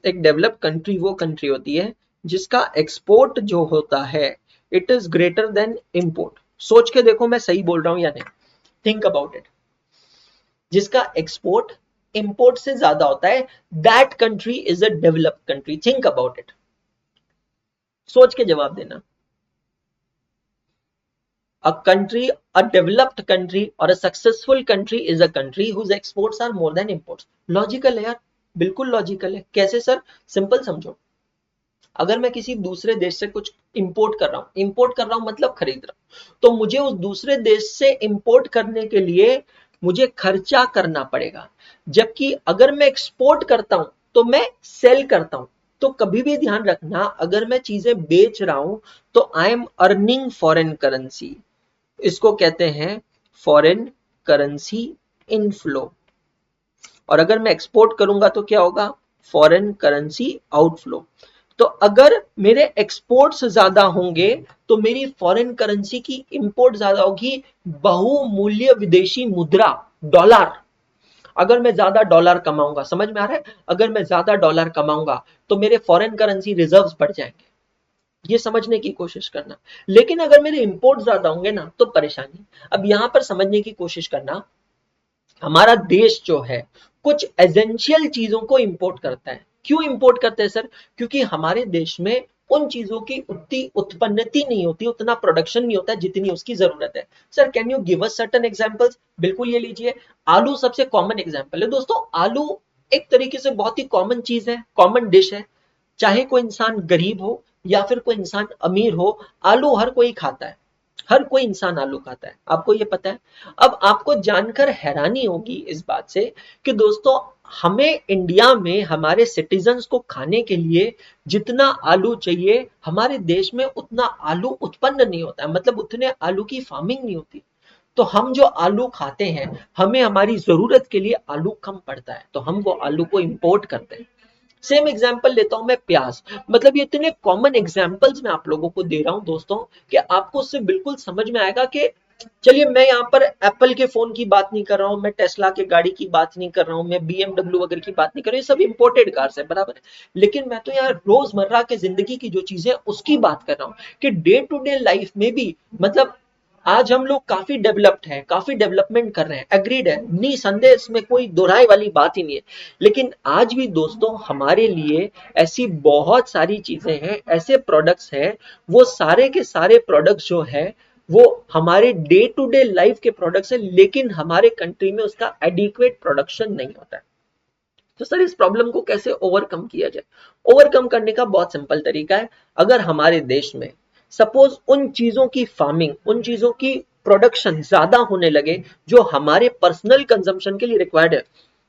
Speaker 1: एक डेवलप्ड कंट्री वो कंट्री होती है जिसका एक्सपोर्ट जो होता है it is greater than import. सोच के देखो मैं सही बोल रहा हूं या नहीं, थिंक अबाउट इट। जिसका एक्सपोर्ट इंपोर्ट से ज्यादा होता है, that country is a developed country. Think about it, सोच के जवाब देना। A country, a developed country or a successful country is a country whose exports are more than imports. Logical है यार, बिल्कुल लॉजिकल है। कैसे सर? सिंपल समझो। अगर मैं किसी दूसरे देश से कुछ इंपोर्ट कर रहा हूं, इंपोर्ट कर रहा हूं मतलब खरीद रहा हूं, तो मुझे उस दूसरे देश से इंपोर्ट करने के लिए मुझे खर्चा करना पड़ेगा। जबकि अगर मैं एक्सपोर्ट करता हूं तो मैं सेल करता हूं। तो कभी भी ध्यान रखना, अगर मैं चीजें बेच रहा हूं तो I am earning foreign currency, इसको कहते हैं फॉरेन करेंसी इनफ्लो। और अगर मैं एक्सपोर्ट करूंगा तो क्या होगा, फॉरेन करेंसी आउटफ्लो। तो अगर मेरे एक्सपोर्ट्स ज्यादा होंगे तो मेरी फॉरेन करेंसी की इंपोर्ट ज्यादा होगी, बहुमूल्य विदेशी मुद्रा, डॉलर। अगर मैं ज्यादा डॉलर कमाऊंगा, समझ में आ रहा है, अगर मैं ज्यादा डॉलर कमाऊंगा तो मेरे फॉरेन करेंसी रिजर्व्स बढ़ जाएंगे। ये समझने की कोशिश करना। लेकिन अगर मेरे इंपोर्ट ज्यादा होंगे ना तो परेशानी। अब यहां पर समझने की कोशिश करना, हमारा देश जो है कुछ एसेंशियल चीजों को इंपोर्ट करता है। क्यों इंपोर्ट करते हैं सर? क्योंकि हमारे देश में उन चीजों की उतनी उत्पन्नति नहीं होती, उतना प्रोडक्शन नहीं होता जितनी उसकी जरूरत है। Sir can you give us certain examples? बिल्कुल, ये लीजिए, आलू सबसे कॉमन एग्जांपल है दोस्तों। आलू एक तरीके से बहुत ही कॉमन चीज है, कॉमन डिश है। चाहे कोई इंसान गरीब हो या फिर कोई इंसान अमीर हो, आलू हर कोई खाता है। हर कोई इंसान आलू खाता है, आपको ये पता है। अब आपको जानकर हैरानी होगी इस बात से कि दोस्तों, हमें इंडिया में हमारे सिटीजन्स को खाने के लिए जितना आलू चाहिए, हमारे देश में उतना आलू उत्पन्न नहीं होता है, मतलब उतने आलू की फार्मिंग नहीं होती। तो हम जो आलू खाते हैं, हमें हमारी जरूरत के लिए आलू कम पड़ता है, तो हम वो आलू को इंपोर्ट करते हैं। सेम एग्जांपल लेता हूं मैं, प्याज। मतलब ये इतने कॉमन एग्जांपल्स मैं आप लोगों को दे रहा हूं दोस्तों कि आपको उससे बिल्कुल समझ में आएगा कि, चलिए मैं यहाँ पर एप्पल के फोन की बात नहीं कर रहा हूँ, मैं टेस्ला के गाड़ी की बात नहीं कर रहा हूँ, मैं बीएमडब्ल्यू वगैरह की बात नहीं कर रहा हूँ, ये सब इंपोर्टेड कार्स है, बराबर है। लेकिन मैं तो यार रोजमर्रा के जिंदगी की जो चीजें उसकी बात कर रहा हूँ कि डे टू डे लाइफ में भी, मतलब आज हम लोग काफी डेवलप्ड हैं, काफी डेवलपमेंट कर रहे हैं, एग्रीड है, निसंदेह, इसमें कोई दोहराए वाली बात ही नहीं है। लेकिन आज भी दोस्तों हमारे लिए ऐसी बहुत सारी चीजें हैं, ऐसे प्रोडक्ट्स हैं, वो सारे के सारे प्रोडक्ट्स जो है वो हमारे डे टू डे लाइफ के प्रोडक्ट्स हैं, लेकिन हमारे कंट्री में उसका एडिक्वेट प्रोडक्शन नहीं होता है। तो सर इस प्रॉब्लम को कैसे ओवरकम किया जाए? ओवरकम करने का बहुत सिंपल तरीका है। अगर हमारे देश में सपोज उन चीजों की फार्मिंग, उन चीजों की प्रोडक्शन ज्यादा होने लगे जो हमारे पर्सनल कंजम्पशन के लिए रिक्वायर्ड है,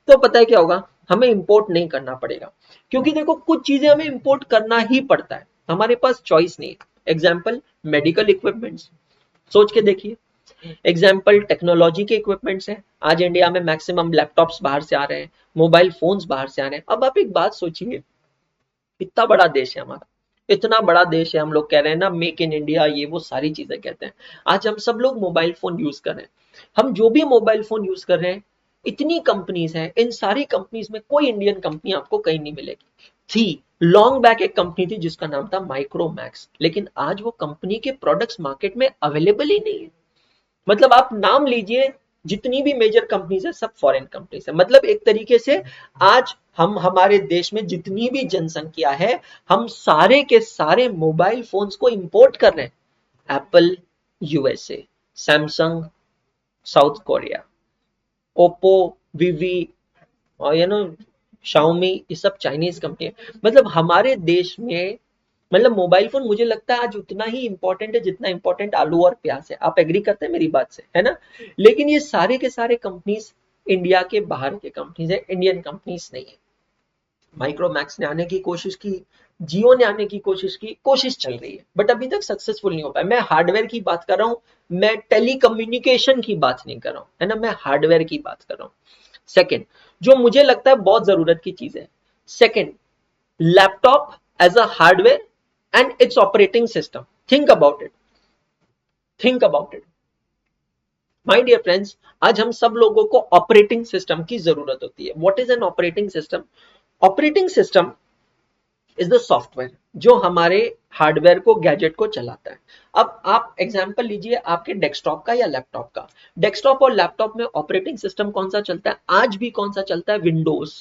Speaker 1: तो पता है क्या होगा, हमें इंपोर्ट नहीं करना पड़ेगा। क्योंकि देखो कुछ चीजें हमें इंपोर्ट करना ही पड़ता है, हमारे पास चॉइस नहीं है। एग्जाम्पल, मेडिकल इक्विपमेंट्स, सोच के देखिए। एग्जाम्पल, टेक्नोलॉजी के इक्विपमेंट्स हैं। आज इंडिया में मैक्सिमम लैपटॉप्स बाहर से आ रहे हैं, मोबाइल फोन्स बाहर से आ रहे हैं। अब आप एक बात सोचिए, इतना बड़ा देश है हमारा, इतना बड़ा देश है, हम लोग कह रहे हैं ना मेक इन इंडिया, ये वो सारी चीजें कहते हैं। आज हम सब लोग मोबाइल फोन यूज कर रहे हैं। हम जो भी मोबाइल फोन यूज कर रहे हैं, इतनी कंपनीज हैं, इन सारी कंपनीज में कोई इंडियन कंपनी आपको कहीं नहीं मिलेगी। थी लॉन्ग बैक एक कंपनी थी जिसका नाम था माइक्रोमैक्स, लेकिन आज वो कंपनी के प्रोडक्ट्स मार्केट में अवेलेबल ही नहीं है। मतलब आप नाम लीजिए, जितनी भी मेजर कंपनीज है सब फॉरेन कंपनीज है। मतलब एक तरीके से आज हम, हमारे देश में जितनी भी जनसंख्या है, हम सारे के सारे मोबाइल फोन्स को इंपोर्ट कर रहे हैं। Apple USA, Samsung South Korea, Oppo, Vivo, और शाओमी, ये सब चाइनीज कंपनी है। मतलब हमारे देश में, मतलब मोबाइल फोन मुझे लगता है आज उतना ही इंपॉर्टेंट है जितना इंपॉर्टेंट आलू और प्याज है। आप एग्री करते हैं मेरी बात से, है ना? लेकिन ये सारे के सारे कंपनीज इंडिया के बाहर के कंपनीज है, इंडियन कंपनीज नहीं है। माइक्रोमैक्स ने आने की कोशिश की, जियो ने आने की कोशिश की, कोशिश चल रही है, बट अभी तक सक्सेसफुल नहीं हो पाया। मैं हार्डवेयर की बात कर रहा हूं, मैं टेलीकम्युनिकेशन की बात नहीं कर रहा हूं, है ना, मैं हार्डवेयर की बात कर रहा हूं। सेकंड, जो मुझे लगता है बहुत जरूरत की चीज है, second, laptop as a hardware and its operating system. Think about it, think about it my dear friends. आज हम सब लोगों को ऑपरेटिंग सिस्टम की जरूरत होती है। What is an operating system? Operating system is the software जो हमारे हार्डवेयर को, गैजेट को चलाता है। अब आप एग्जांपल लीजिए आपके डेस्कटॉप का या लैपटॉप का। डेस्कटॉप और लैपटॉप में ऑपरेटिंग सिस्टम कौन सा चलता है? आज भी कौन सा चलता है? विंडोज।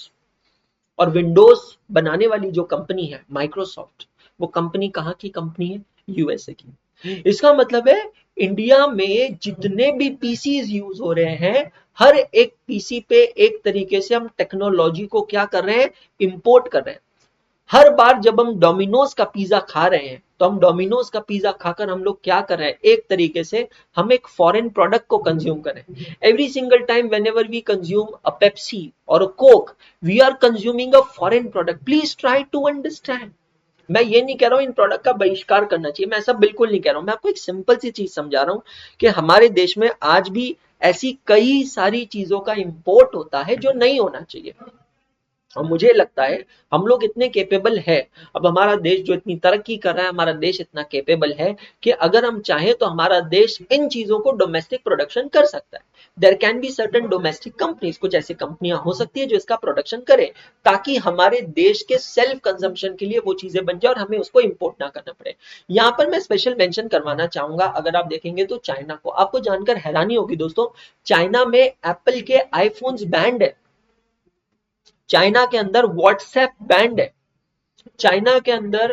Speaker 1: और विंडोज बनाने वाली जो कंपनी है माइक्रोसॉफ्ट, वो कंपनी कहाँ की कंपनी है? यूएसए की। इसका मतलब है इंडिया में जितने भी पीसीज यूज हो रहे हैं, हर एक पीसी पे एक तरीके से हम टेक्नोलॉजी को क्या कर रहे हैं? इंपोर्ट कर रहे हैं। हर बार जब हम डोमिनोज का पिज्जा खा रहे हैं, तो हम डोमिनोज का पिज्जा खाकर हम लोग क्या कर रहे हैं? एक तरीके से हम एक फॉरेन प्रोडक्ट को कंज्यूम कर रहे हैं। Every single time whenever we consume a Pepsi और a coke, we are consuming a foreign product. Please try to understand. मैं ये नहीं कह रहा हूं इन प्रोडक्ट का बहिष्कार करना चाहिए, मैं ऐसा बिल्कुल नहीं कह रहा हूं। मैं आपको एक सिंपल सी चीज समझा रहा हूं कि हमारे देश में आज भी ऐसी कई सारी चीजों का इंपोर्ट होता है जो नहीं होना चाहिए। और मुझे लगता है हम लोग इतने कैपेबल है, अब हमारा देश जो इतनी तरक्की कर रहा है, हमारा देश इतना कैपेबल है कि अगर हम चाहें तो हमारा देश इन चीजों को डोमेस्टिक प्रोडक्शन कर सकता है। There can be certain domestic companies, कुछ ऐसी कंपनियां हो सकती है जो इसका प्रोडक्शन करे, ताकि हमारे देश के सेल्फ कंजम्पशन के लिए वो चीजें बन जाए और हमें उसको इंपोर्ट ना करना पड़े। यहाँ पर मैं स्पेशल मेंशन करवाना चाहूंगा, अगर आप देखेंगे तो चाइना को, आपको जानकर हैरानी होगी दोस्तों, चाइना में एप्पल के आईफोन्स बैंड है, चाइना के अंदर व्हाट्सएप बैंड है, चाइना के अंदर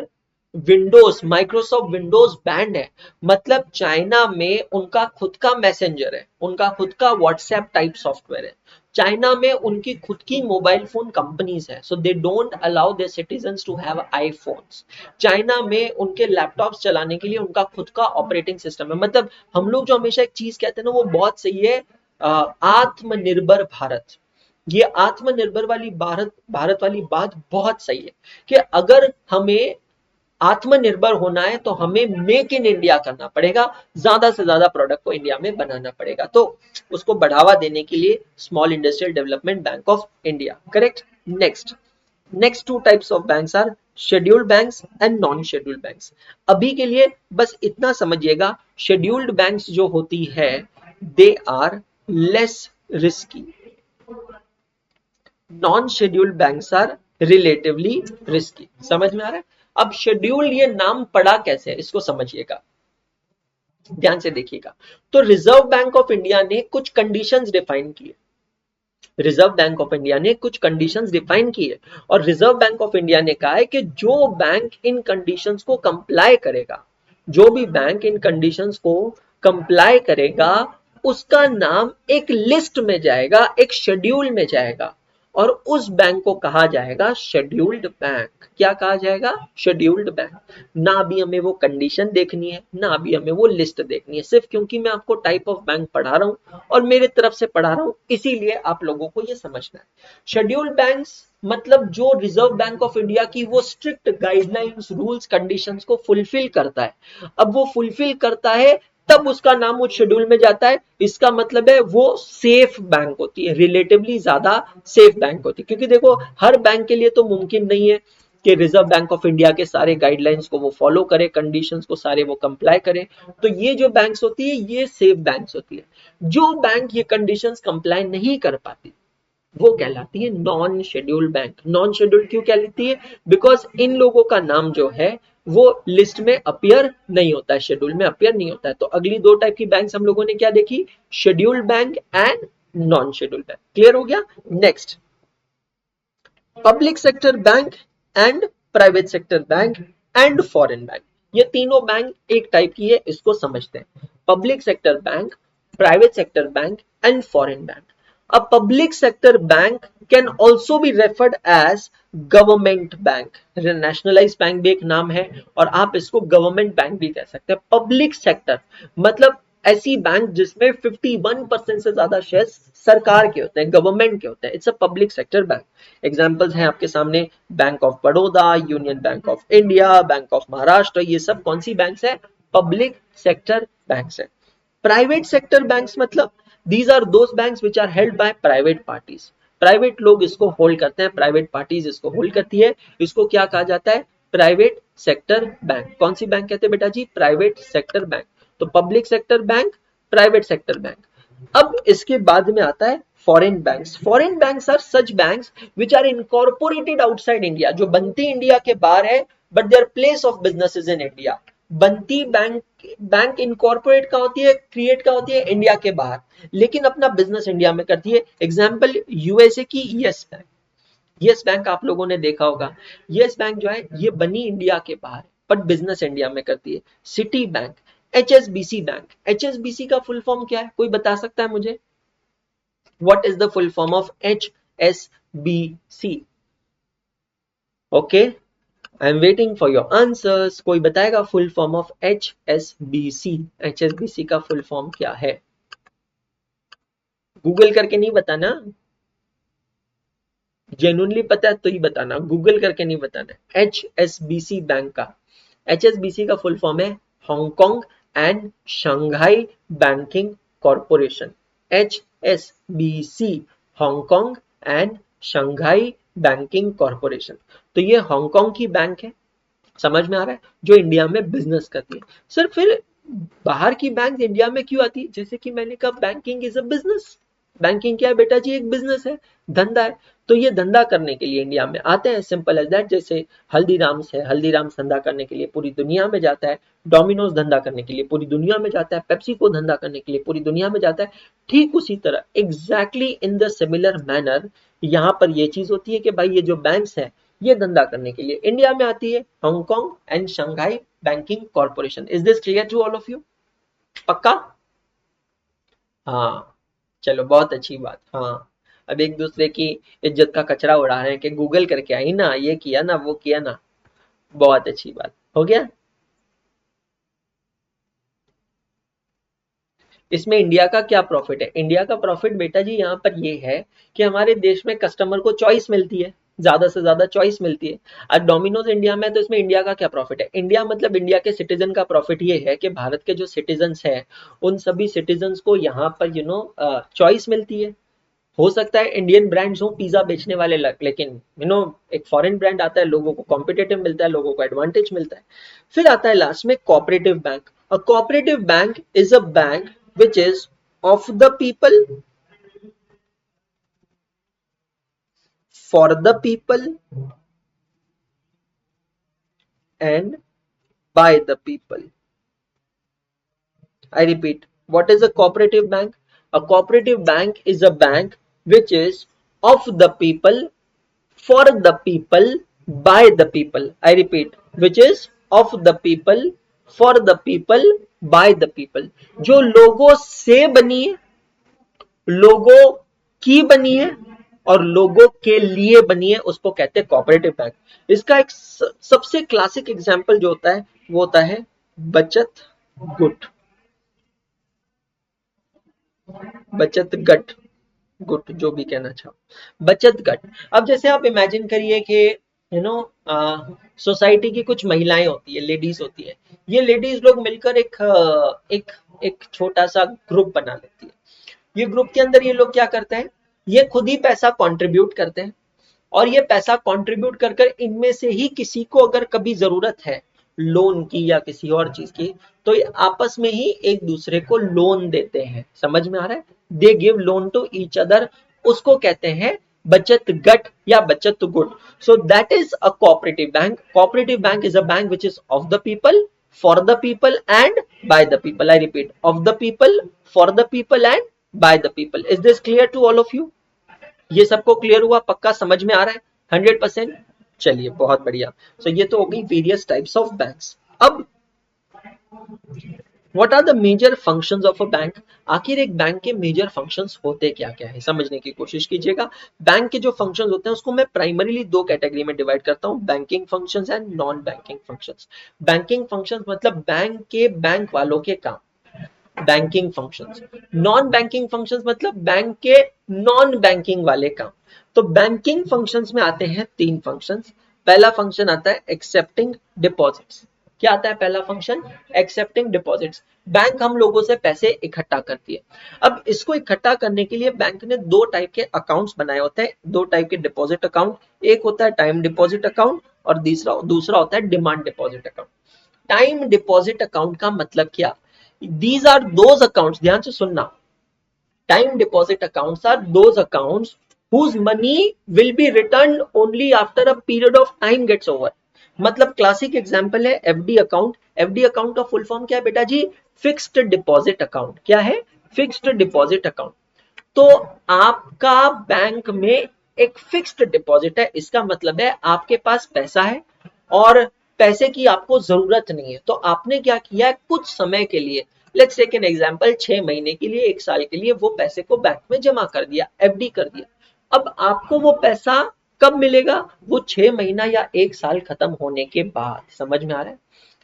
Speaker 1: विंडोज, माइक्रोसॉफ्ट विंडोज बैंड है। मतलब चाइना में उनका खुद का मैसेंजर है, उनका खुद का व्हाट्सएप टाइप सॉफ्टवेयर है। चाइना में उनकी खुद की मोबाइल फोन कंपनीज है, so they don't allow their citizens to have iPhones. China में उनके लैपटॉप्स चलाने के लिए उनका खुद का ऑपरेटिंग सिस्टम है। मतलब हम लोग जो हमेशा एक चीज कहते हैं ना, वो बहुत सही है, आत्मनिर्भर भारत। ये आत्मनिर्भर वाली भारत, भारत वाली बात बहुत सही है कि अगर हमें आत्मनिर्भर होना है तो हमें मेक इन इंडिया करना पड़ेगा, ज्यादा से ज्यादा प्रोडक्ट को इंडिया में बनाना पड़ेगा। तो उसको बढ़ावा देने के लिए small industrial development bank of India, correct. Next, next two types of banks are scheduled banks and non scheduled banks. अभी के लिए बस इतना समझिएगा, शेड्यूल्ड बैंक्स जो होती है they are less risky, non scheduled banks are relatively risky. समझ में आ रहा है? अब शेड्यूल्ड ये नाम पड़ा कैसे, इसको समझिएगा, ध्यान से देखिएगा। तो रिजर्व बैंक ऑफ इंडिया ने कुछ कंडीशंस डिफाइन की है, रिजर्व बैंक ऑफ इंडिया ने कुछ कंडीशंस डिफाइन की है, और रिजर्व बैंक ऑफ इंडिया ने कहा है कि जो बैंक इन कंडीशंस को कंप्लाई करेगा, जो भी बैंक इन कंडीशंस को कंप्लाई करेगा, उसका नाम एक लिस्ट में जाएगा, एक शेड्यूल में जाएगा, और उस बैंक को कहा जाएगा शेड्यूल्ड बैंक। क्या कहा जाएगा? Scheduled bank. ना अभी हमें वो कंडीशन देखनी है, ना अभी हमें वो लिस्ट देखनी है, सिर्फ क्योंकि मैं आपको टाइप ऑफ बैंक पढ़ा रहा हूं और मेरे तरफ से पढ़ा रहा हूं, इसीलिए आप लोगों को ये समझना है। शेड्यूल्ड बैंक्स मतलब जो रिजर्व बैंक ऑफ इंडिया की वो स्ट्रिक्ट गाइडलाइंस, रूल्स, कंडीशंस को फुलफिल करता है। अब वो फुलफिल करता है तब उसका नाम उस शेड्यूल में जाता है। इसका मतलब है वो सेफ बैंक होती है, रिलेटिवली ज्यादा सेफ बैंक होती है। क्योंकि देखो हर बैंक के लिए तो मुमकिन नहीं है कि रिजर्व बैंक ऑफ इंडिया के सारे गाइडलाइंस को वो फॉलो करे, कंडीशंस को सारे वो कंप्लाई करे। तो ये जो बैंक्स होती है ये सेफ बैंक्स होती है। जो बैंक ये कंडीशंस कंप्लाई नहीं कर पाती वो कहलाती है non scheduled bank. Non scheduled क्यों कहलाती है? बिकॉज इन लोगों का नाम जो है वो लिस्ट में अपीयर नहीं होता है, शेड्यूल में अपीयर नहीं होता है। तो अगली दो टाइप की बैंक्स हम लोगों ने क्या देखी? Scheduled bank and non scheduled bank. Clear हो गया? Next, public sector bank and private sector bank and foreign bank. ये तीनों बैंक एक टाइप की है, इसको समझते हैं। Public sector bank, private sector bank and foreign bank. A public sector bank can also be referred as government bank. Nationalise bank भी एक नाम है और आप इसको गवर्नमेंट बैंक भी कह सकते हैं। पब्लिक सेक्टर मतलब ऐसी बैंक जिसमें 51% से ज्यादा शेयर सरकार के होते हैं, गवर्नमेंट के होते हैं, it's a public sector bank. Examples हैं आपके सामने, bank of Baroda, union bank of India, bank of Maharashtra, ये सब कौन सी बैंक्स है? पब्लिक सेक्टर बैंक्स है। प्राइवेट सेक्टर बैंक्स मतलब these are those banks which are held by private parties. प्राइवेट लोग इसको होल्ड करते हैं, प्राइवेट पार्टीज इसको होल्ड करती है। इसको क्या कहा जाता है? Private sector bank. कौन सी बैंक कहते हैं बेटा जी? Private sector bank. तो public sector bank, private sector bank. अब इसके बाद में आता है foreign banks. Foreign banks are such banks which are incorporated outside India, जो बनती इंडिया के बाहर है but their place of business is in India. बनती बैंक, बैंक इनकॉर्पोरेट का होती है, क्रिएट का होती है इंडिया के बाहर, लेकिन अपना बिजनेस इंडिया में करती है। एग्जांपल यूएसए की यस बैंक। यस बैंक आप लोगों ने देखा होगा। यस बैंक जो है ये बनी इंडिया के बाहर बट बिजनेस इंडिया में करती है। City bank, HSBC bank. HSBC का फुल फॉर्म क्या है? कोई बता सकता है मुझे? What is the full form of HSBC? Okay, I am waiting for your answers. कोई बताएगा full form of HSBC? HSBC का फुल फॉर्म क्या है? गूगल करके नहीं बताना, जेन्युइनली पता है तो ही बताना, गूगल करके नहीं बताना। एचएसबीसी बैंक का, एचएसबीसी का फुल फॉर्म है Hong Kong and Shanghai banking corporation. HSBC, Hong Kong and Shanghai banking corporation. तो ये हांगकांग की बैंक है, समझ में आ रहा है, जो इंडिया में बिजनेस करती है। सर फिर बाहर की बैंक इंडिया में क्यों आती है? जैसे कि मैंने कहा banking is a business. Banking क्या है बेटा जी? एक बिजनेस है, धंधा है। तो ये धंधा करने के लिए इंडिया में आते हैं, सिंपल एज दैट। जैसे हल्दीराम्स है, हल्दीराम्स धंधा करने के लिए पूरी दुनिया में जाता है। डोमिनोज धंधा करने के लिए पूरी दुनिया में जाता है। पेप्सी को धंधा करने के लिए पूरी दुनिया में जाता है। ठीक उसी तरह exactly in the similar manner यहाँ पर ये चीज होती है कि भाई ये जो बैंक्स है ये धंधा करने के लिए इंडिया में आती है, Hong Kong and Shanghai banking corporation. Is this clear to all of you? पक्का? हाँ, चलो बहुत अच्छी बात। हाँ, अब एक दूसरे की इज्जत का कचरा उड़ा रहे हैं कि गूगल करके आई ना, ये किया ना, वो किया ना। बहुत अच्छी बात हो गया। इसमें इंडिया का क्या प्रॉफिट है? इंडिया का प्रॉफिट बेटा जी यहाँ पर ये है कि हमारे देश में कस्टमर को चॉइस मिलती है, ज्यादा से ज्यादा चॉइस मिलती है। और डोमिनोज इंडिया में, तो इसमें इंडिया का क्या प्रॉफिट है? इंडिया मतलब इंडिया के सिटीजन का प्रॉफिट ये है कि भारत के जो सिटीजन है उन सभी सिटीजन को यहाँ पर चॉइस मिलती है। हो सकता है इंडियन ब्रांड्स हो पिज्जा बेचने वाले, लेकिन एक फॉरेन ब्रांड आता है, लोगों को कॉम्पिटेटिव मिलता है, लोगों को एडवांटेज मिलता है। फिर आता है लास्ट में cooperative bank. A cooperative bank is a bank which is of the people, for the people and by the people. I repeat, what is a cooperative bank? A cooperative bank is a bank which is of the people, for the people, by the people. I repeat, which is of the people, for the people, by the people. जो लोगों से बनी है, लोगों की बनी है और लोगों के लिए बनी है, उसको कहते हैं कोऑपरेटिव बैंक। इसका एक सबसे क्लासिक एग्जांपल जो होता है वो होता है बचत गुट। बचत गट, गुट जो भी कहना चाहो, बचत गट। अब जैसे आप इमेजिन करिए कि यू नो सोसाइटी की कुछ महिलाएं होती है, लेडीज होती है। ये लेडीज लोग मिलकर एक एक छोटा सा ग्रुप बना लेती है। ये ग्रुप के अंदर ये लोग क्या करते हैं? ये खुद ही पैसा कंट्रीब्यूट करते हैं और ये पैसा कंट्रीब्यूट कर कर इनमें से ही किसी को अगर कभी जरूरत है लोन की या किसी और चीज की, तो ये आपस में ही एक दूसरे को लोन देते हैं। समझ में आ रहा है? They give loan to each other. उसको कहते हैं बचत गट या बचत गुट। So that is a cooperative bank. Cooperative bank is a bank which is of the people, for the people and by the people. I repeat, of the people, for the people and by the people. Is this clear to all of you? ये सबको clear हुआ? पक्का समझ में आ रहा है? 100%? चलिए बहुत बढ़िया। सो ये तो हो गई वेरियस टाइप्स ऑफ बैंक्स। अब what are the major functions of a bank? आखिर एक बैंक के मेजर फंक्शंस होते क्या क्या है, समझने की कोशिश कीजिएगा। बैंक के जो फंक्शंस होते हैं उसको मैं प्राइमरीली दो कैटेगरी में डिवाइड करता हूं, banking functions and non banking functions. Banking functions मतलब बैंक के बैंक वालों के काम। Banking functions. Non banking functions मतलब बैंक के नॉन बैंकिंग वाले काम। तो बैंकिंग फंक्शंस में आते हैं 3 फंक्शंस। पहला फंक्शन आता है एक्सेप्टिंग डिपॉजिट्स। क्या आता है पहला फंक्शन? Accepting deposits. बैंक हम लोगों से पैसे इकट्ठा करती है। अब इसको इकट्ठा करने के लिए बैंक ने 2 टाइप के अकाउंट्स बनाए होते हैं, 2 टाइप के डिपॉजिट अकाउंट। एक होता है टाइम डिपॉजिट अकाउंट और दूसरा होता है demand deposit account. Time deposit account का मतलब क्या? दीज आर दोज अकाउंट्स, ध्यान से सुनना। Time deposit accounts are those accounts whose money will be returned only after a period of time gets over। मतलब क्लासिक एग्जांपल है FD account. FD account का full form क्या है बेटा जी? Fixed deposit account. क्या है? Fixed deposit account. तो आपका बैंक में एक फिक्स्ड डिपॉजिट है, इसका मतलब है आपके पास पैसा है और पैसे की आपको जरूरत नहीं है। तो आपने क्या किया है, कुछ समय के लिए, लेट्स टेक एन एग्जांपल, 6 महीने के लिए, 1 साल के लिए वो पैसे को बैंक में जमा कर दिया, एफडी कर दिया। अब आपको वो पैसा कब मिलेगा? वो 6 महीना या 1 साल खत्म होने के बाद। समझ में आ रहा है?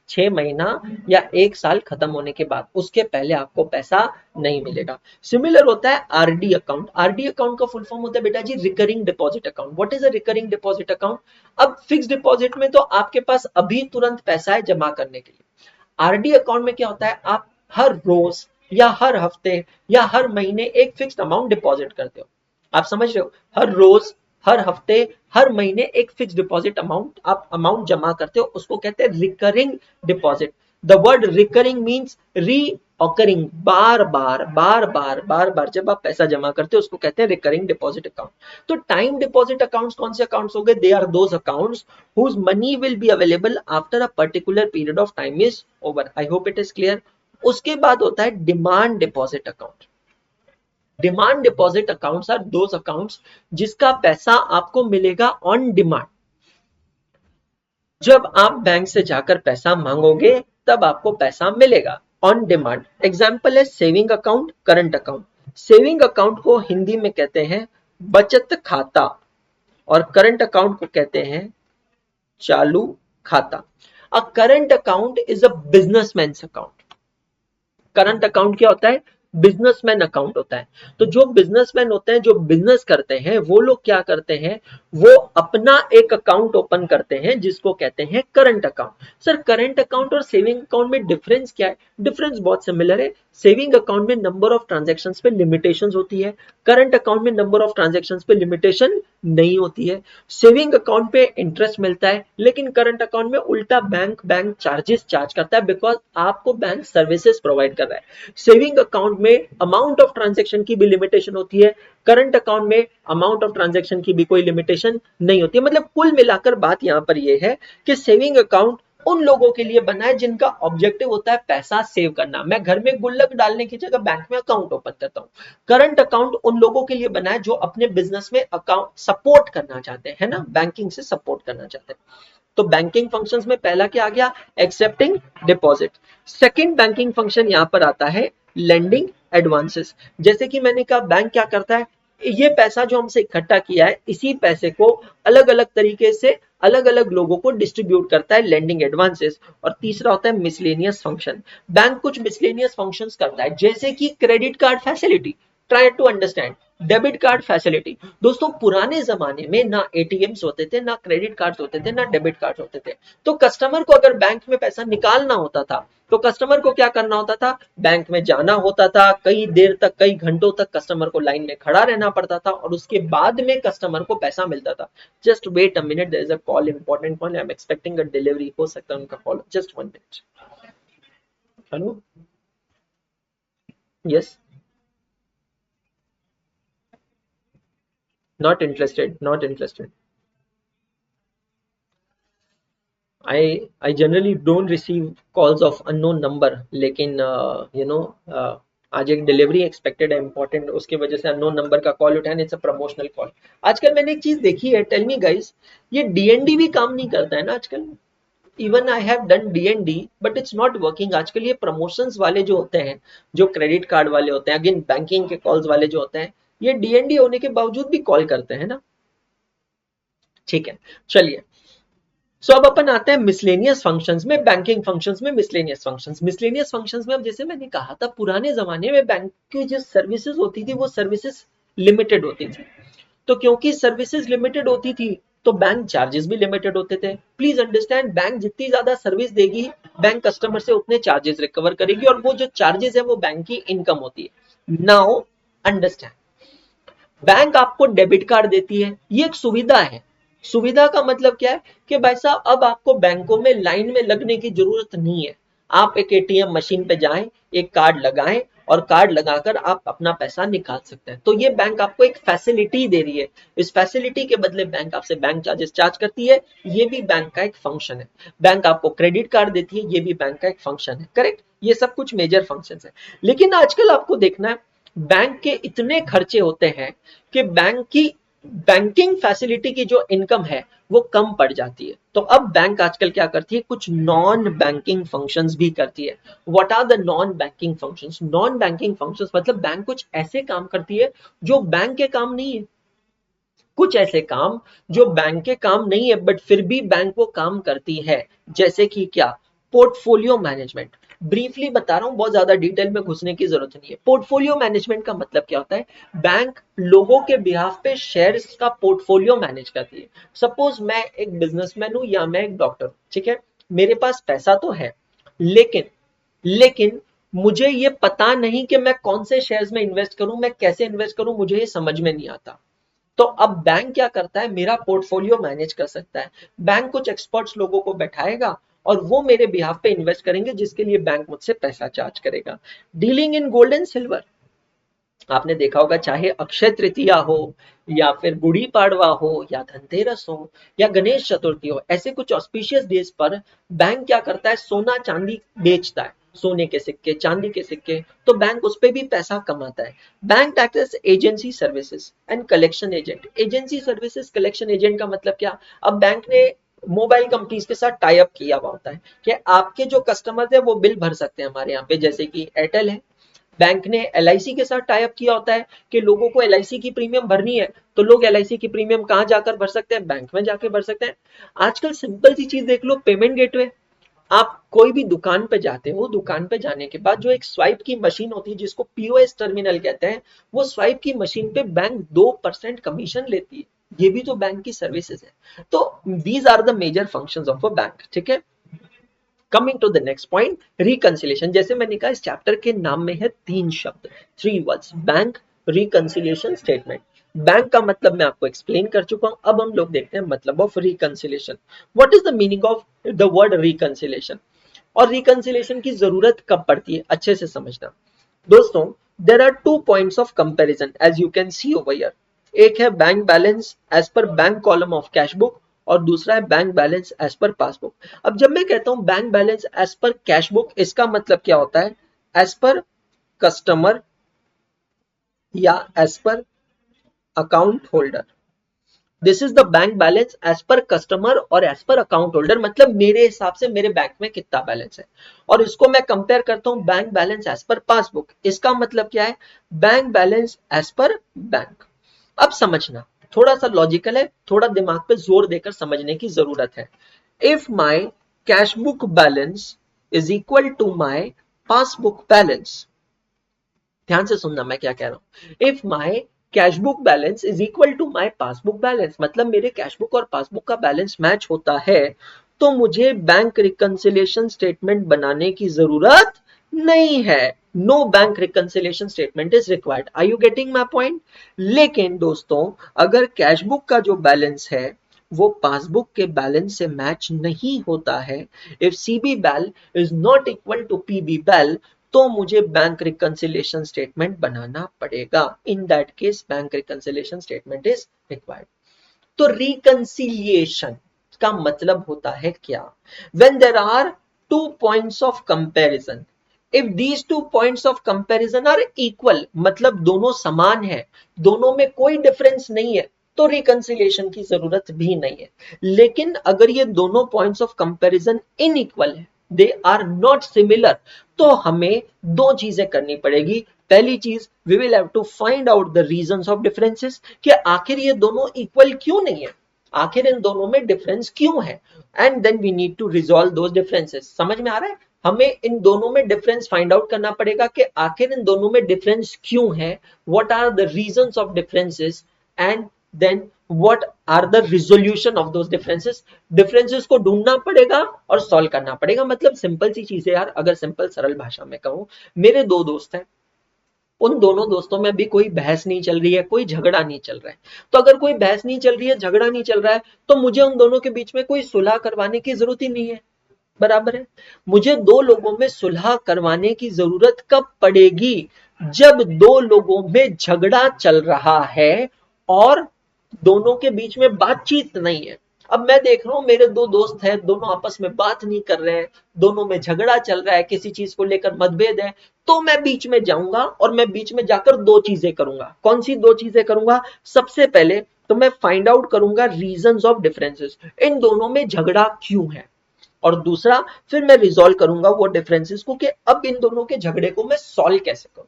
Speaker 1: 6 महीना या 1 साल खत्म होने के बाद, उसके पहले आपको पैसा नहीं मिलेगा। सिमिलर होता है आरडी अकाउंट। आरडी अकाउंट का फुल फॉर्म होता है बेटा जी recurring deposit account. What is a recurring deposit account? अब फिक्स डिपॉजिट में तो आपके पास अभी तुरंत पैसा है जमा करने के लिए। आरडी अकाउंट में क्या होता है, आप हर रोज या हर हफ्ते या हर महीने एक फिक्स्ड अमाउंट डिपॉजिट करते हो। आप समझ रहे हो? हर रोज, हर हफ्ते, हर महीने एक फिक्स डिपॉजिट अमाउंट आप अमाउंट जमा करते हो, उसको कहते हैं recurring deposit. The word recurring means re occurring, बार बार बार बार बार बार जब आप पैसा जमा करते हो उसको कहते हैं रिकरिंग डिपॉजिट अकाउंट। तो टाइम डिपॉजिट अकाउंट्स कौन से अकाउंट्स हो गए? They are those accounts whose money will be available after a particular period of time is over। I hope it is clear। उसके बाद होता है demand deposit account. Demand deposit accounts are those accounts जिसका पैसा आपको मिलेगा on demand. जब आप बैंक से जाकर पैसा मांगोगे तब आपको पैसा मिलेगा ऑन डिमांड। एग्जाम्पल है saving account, current account. Saving account को हिंदी में कहते हैं बचत खाता और करंट अकाउंट को कहते हैं चालू खाता। A current account is a businessman's account. Current account क्या होता है? बिजनेसमैन अकाउंट होता है। तो जो बिजनेसमैन होते हैं, जो बिजनेस करते हैं, वो लोग क्या करते हैं, वो अपना एक अकाउंट ओपन करते हैं जिसको कहते हैं current account. Sir current account और सेविंग अकाउंट में डिफरेंस क्या है? डिफरेंस बहुत सिमिलर है। सेविंग अकाउंट में नंबर ऑफ ट्रांजेक्शन्स पे लिमिटेशंस होती है, करंट अकाउंट में नंबर ऑफ ट्रांजेक्शन्स पे लिमिटेशन नहीं होती है। सेविंग अकाउंट पे इंटरेस्ट मिलता है, लेकिन करंट अकाउंट में उल्टा बैंक चार्जेस चार्ज करता है, बिकॉज आपको बैंक सर्विसेज प्रोवाइड कर रहा है। सेविंग अकाउंट में अमाउंट ऑफ ट्रांजैक्शन की भी लिमिटेशन होती है, करंट अकाउंट में अमाउंट ऑफ ट्रांजैक्शन की भी कोई लिमिटेशन नहीं होती है। मतलब कुल मिलाकर बात यहां पर यह है कि सेविंग अकाउंट उन लोगों के लिए बना है जिनका ऑब्जेक्टिव होता है पैसा सेव करना। मैं घर में गुल्लक डालने की जगह बैंक में अकाउंट ओपन करता हूं। करंट अकाउंट उन लोगों के लिए बना है जो अपने बिजनेस में अकाउंट सपोर्ट करना चाहते हैं, है ना, बैंकिंग से सपोर्ट करना चाहते हैं। तो बैंकिंग फंक्शंस में पहला क्या आ गया? Accepting deposit. Second banking function यहां पर आता है लेंडिंग एडवांसेस। जैसे कि मैंने कहा बैंक क्या करता है, ये पैसा जो हमसे इकट्ठा किया है इसी पैसे को अलग अलग तरीके से अलग अलग लोगों को डिस्ट्रीब्यूट करता है, लेंडिंग एडवांसेस। और तीसरा होता है मिसलेनियस फंक्शन। बैंक कुछ मिसलेनियस फंक्शंस करता है जैसे कि credit card facility. Try to understand. Debit card facility. दोस्तों पुराने जमाने में ना एटीएम्स होते थे, ना क्रेडिट कार्ड होते थे, ना डेबिट कार्ड होते थे। तो कस्टमर को अगर बैंक में पैसा निकालना होता था तो कस्टमर को क्या करना होता था? बैंक में जाना होता था, कई देर तक, कई घंटों तक कस्टमर को लाइन में खड़ा रहना पड़ता था और उसके बाद में कस्टमर को पैसा मिलता था। Just wait a minute, there is a call, important call, I am expecting a delivery. हो सकता है उनका call, just 1 minute. Hello, yes, not interested, not interested. I generally don't receive calls of unknown number, लेकिन आज एक delivery expected है important, उसकी वजह से अननोन नंबर का कॉल उठाने, इट्स अ प्रमोशनल कॉल। आजकल मैंने एक चीज देखी है, टेल मी गाइस, ये डीएनडी भी काम नहीं करता है ना आजकल। Even I have done DND but it's not working. आजकल ये प्रमोशंस वाले जो होते हैं, जो क्रेडिट कार्ड वाले होते हैं, अगेन बैंकिंग के कॉल्स वाले जो होते हैं, ये डीएनडी होने के बावजूद भी कॉल करते हैं ना। ठीक है, चलिए। सो अब अपन आते हैं मिसलेनियस फंक्शंस में, बैंकिंग फंक्शंस में मिसलेनियस फंक्शंस में अब जैसे मैंने कहा था पुराने जमाने में बैंक की जो सर्विसेज होती थी वो सर्विसेज लिमिटेड होती थी। तो क्योंकि सर्विसेज लिमिटेड होती थी तो बैंक चार्जेस भी लिमिटेड होते थे। प्लीज अंडरस्टैंड, बैंक जितनी ज्यादा सर्विस देगी बैंक कस्टमर से उतने चार्जेस रिकवर करेगी और वो जो चार्जेस है वो बैंक की इनकम होती है। नाउ अंडरस्टैंड, बैंक आपको डेबिट कार्ड देती है, ये एक सुविधा है। सुविधा का मतलब क्या है कि भाई साहब अब आपको बैंकों में लाइन में लगने की जरूरत नहीं है। आप एक एटीएम मशीन पे जाएं, एक कार्ड लगाएं और कार्ड लगाकर आप अपना पैसा निकाल सकते हैं। तो ये बैंक आपको एक फैसिलिटी दे रही है। इस फैसिलिटी के बदले बैंक आपसे बैंक चार्जेस चार्ज करती है, ये भी बैंक का एक फंक्शन है। बैंक आपको क्रेडिट कार्ड देती है, ये भी बैंक का एक फंक्शन है। करेक्ट, ये सब कुछ मेजर फंक्शन है। लेकिन आजकल आपको देखना है बैंक के इतने खर्चे होते हैं कि बैंक की बैंकिंग फैसिलिटी की जो इनकम है वो कम पड़ जाती है। तो अब बैंक आजकल क्या करती है, कुछ नॉन बैंकिंग फंक्शंस भी करती है। What are the non banking functions? Non banking functions मतलब बैंक कुछ ऐसे काम करती है जो बैंक के काम नहीं है। कुछ ऐसे काम जो बैंक के काम नहीं है बट फिर भी बैंक वो काम करती है। जैसे कि क्या? Portfolio management. ब्रीफली बता रहा हूं, बहुत ज्यादा डिटेल में घुसने की जरूरत नहीं है। पोर्टफोलियो मैनेजमेंट का मतलब क्या होता है? बैंक लोगों के बिहाफ पे शेयर्स का पोर्टफोलियो मैनेज करती है। सपोज मैं एक बिजनेसमैन हूं या मैं एक डॉक्टर हूं, ठीक है, मेरे पास पैसा तो है, लेकिन लेकिन मुझे ये पता नहीं कि मैं कौन से शेयर्स में इन्वेस्ट करूं, मैं कैसे इन्वेस्ट करूं, मुझे ये समझ में नहीं आता। तो अब बैंक क्या करता है, मेरा पोर्टफोलियो मैनेज कर सकता है। बैंक कुछ एक्सपर्ट्स लोगों को बैठाएगा और वो मेरे बिहाफ पे इन्वेस्ट करेंगे, जिसके लिए बैंक मुझसे पैसा चार्ज करेगा। Dealing in gold and silver, आपने देखा होगा, चाहे अक्षय तृतीया हो या फिर गुड़ी पाड़वा हो या धनतेरस हो या गणेश चतुर्थी हो, ऐसे कुछ ऑस्पिशियस डेज पर बैंक क्या करता है, सोना चांदी बेचता है, सोने के सिक्के चांदी के सिक्के। तो बैंक उस पे भी पैसा कमाता है। Bank act as agency services and collection agent. Agency services collection agent का मतलब क्या? अब बैंक ने मोबाइल कंपनीज के साथ टाई अप किया हुआ होता है कि आपके जो कस्टमर है वो बिल भर सकते हैं हमारे यहाँ पे, जैसे कि एयरटेल है। बैंक ने एलआईसी के साथ टाई अप किया होता है कि लोगों को एलआईसी की प्रीमियम भरनी है, तो लोग एलआईसी की प्रीमियम कहां जाकर भर सकते हैं? बैंक में जाके भर सकते हैं। आजकल सिंपल सी चीज देख लो, पेमेंट गेटवे। आप कोई भी दुकान पे जाते हो, दुकान पे जाने के बाद जो एक स्वाइप की मशीन होती है जिसको पीओएस टर्मिनल कहते हैं, वो स्वाइप की मशीन पे बैंक 2% कमीशन लेती है। ये भी तो बैंक की सर्विसेज है। तो these are the major functions of a bank, ठीक है। Coming to the next point, reconciliation. जैसे मैंने कहा इस चैप्टर के नाम में है 3 शब्द, 3 words, bank, reconciliation, statement. Bank का मतलब मैं आपको एक्सप्लेन कर चुका हूं, अब हम लोग देखते हैं मतलब of reconciliation. What is the meaning of the word reconciliation और रिकंसिलिएशन की जरूरत कब पड़ती है, अच्छे से समझना दोस्तों। There are 2 points of comparison as you can see over here. एक है bank balance as per bank column of cash book और दूसरा है bank balance as per passbook. अब जब मैं कहता हूं bank balance as per cash book, इसका मतलब क्या होता है? एज पर कस्टमर या as per account holder. This is the bank balance as per customer और एज पर अकाउंट होल्डर, मतलब मेरे हिसाब से मेरे बैंक में कितना बैलेंस है। और इसको मैं कंपेयर करता हूं bank balance as per passbook, इसका मतलब क्या है? Bank balance as per bank. अब समझना, थोड़ा सा लॉजिकल है, थोड़ा दिमाग पे जोर देकर समझने की जरूरत है। If my cash book balance is equal to my passbook balance, ध्यान से सुनना मैं क्या कह रहा हूं। If my cash book balance is equal to my passbook balance, मतलब मेरे कैश बुक और पासबुक का बैलेंस मैच होता है, तो मुझे बैंक रिकंसिलिएशन स्टेटमेंट बनाने की जरूरत नहीं है। No bank reconciliation statement is required. Are you getting my point? लेकिन दोस्तों, अगर कैश बुक का जो बैलेंस है वो पासबुक के बैलेंस से मैच नहीं होता है, if CB bal is not equal to PB bal, तो मुझे बैंक रिकंसिलिएशन स्टेटमेंट बनाना पड़ेगा। In that case bank reconciliation statement is required. तो रिकंसिलिएशन का मतलब होता है क्या? When there are 2 points of comparison, if these 2 points of comparison are equal, मतलब दोनों समान है, दोनों में कोई डिफरेंस नहीं है, तो रिकंसिलिएशन की जरूरत भी नहीं है। लेकिन अगर ये दोनों पॉइंट्स ऑफ कंपैरिजन इनइक्वल है, दे आर नॉट सिमिलर, तो हमें दो चीजें करनी पड़ेगी। पहली चीज, we will have to find out the reasons of differences, कि आखिर ये दोनों इक्वल क्यों नहीं है। आखिर इन दोनों में डिफरेंस क्यों है, and then we need to resolve those differences. समझ में आ रहा है? हमें इन दोनों में डिफरेंस फाइंड आउट करना पड़ेगा कि आखिर इन दोनों में डिफरेंस क्यों है, what are the reasons of differences, and then what are the resolution of those differences. Differences को ढूंढना पड़ेगा और सॉल्व करना पड़ेगा। मतलब सिंपल सी चीज है यार, अगर सिंपल सरल भाषा में कहूं, मेरे दो दोस्त हैं, उन दोनों दोस्तों में भी कोई बहस नहीं चल रही है, कोई झगड़ा नहीं चल रहा है। तो अगर कोई बहस नहीं चल रही है, झगड़ा नहीं चल रहा है, तो मुझे उन दोनों के बीच में कोई सुलह करवाने की जरूरत ही नहीं है। बराबर है? मुझे दो लोगों में सुलह करवाने की जरूरत कब पड़ेगी? जब दो लोगों में झगड़ा चल रहा है और दोनों के बीच में बातचीत नहीं है। अब मैं देख रहा हूं मेरे दो दोस्त हैं, दोनों आपस में बात नहीं कर रहे हैं, दोनों में झगड़ा चल रहा है, किसी चीज को लेकर मतभेद है, तो मैं बीच में जाऊंगा और मैं बीच में जाकर दो चीजें करूंगा। कौन सी दो चीजें करूंगा? सबसे पहले तो मैं फाइंड आउट करूंगा रीजंस ऑफ डिफरेंसेस, इन दोनों में झगड़ा क्यों है, और दूसरा फिर मैं रिजॉल्व करूंगा वो डिफरेंसेस को कि अब इन दोनों के झगड़े को मैं सॉल्व कैसे करूं।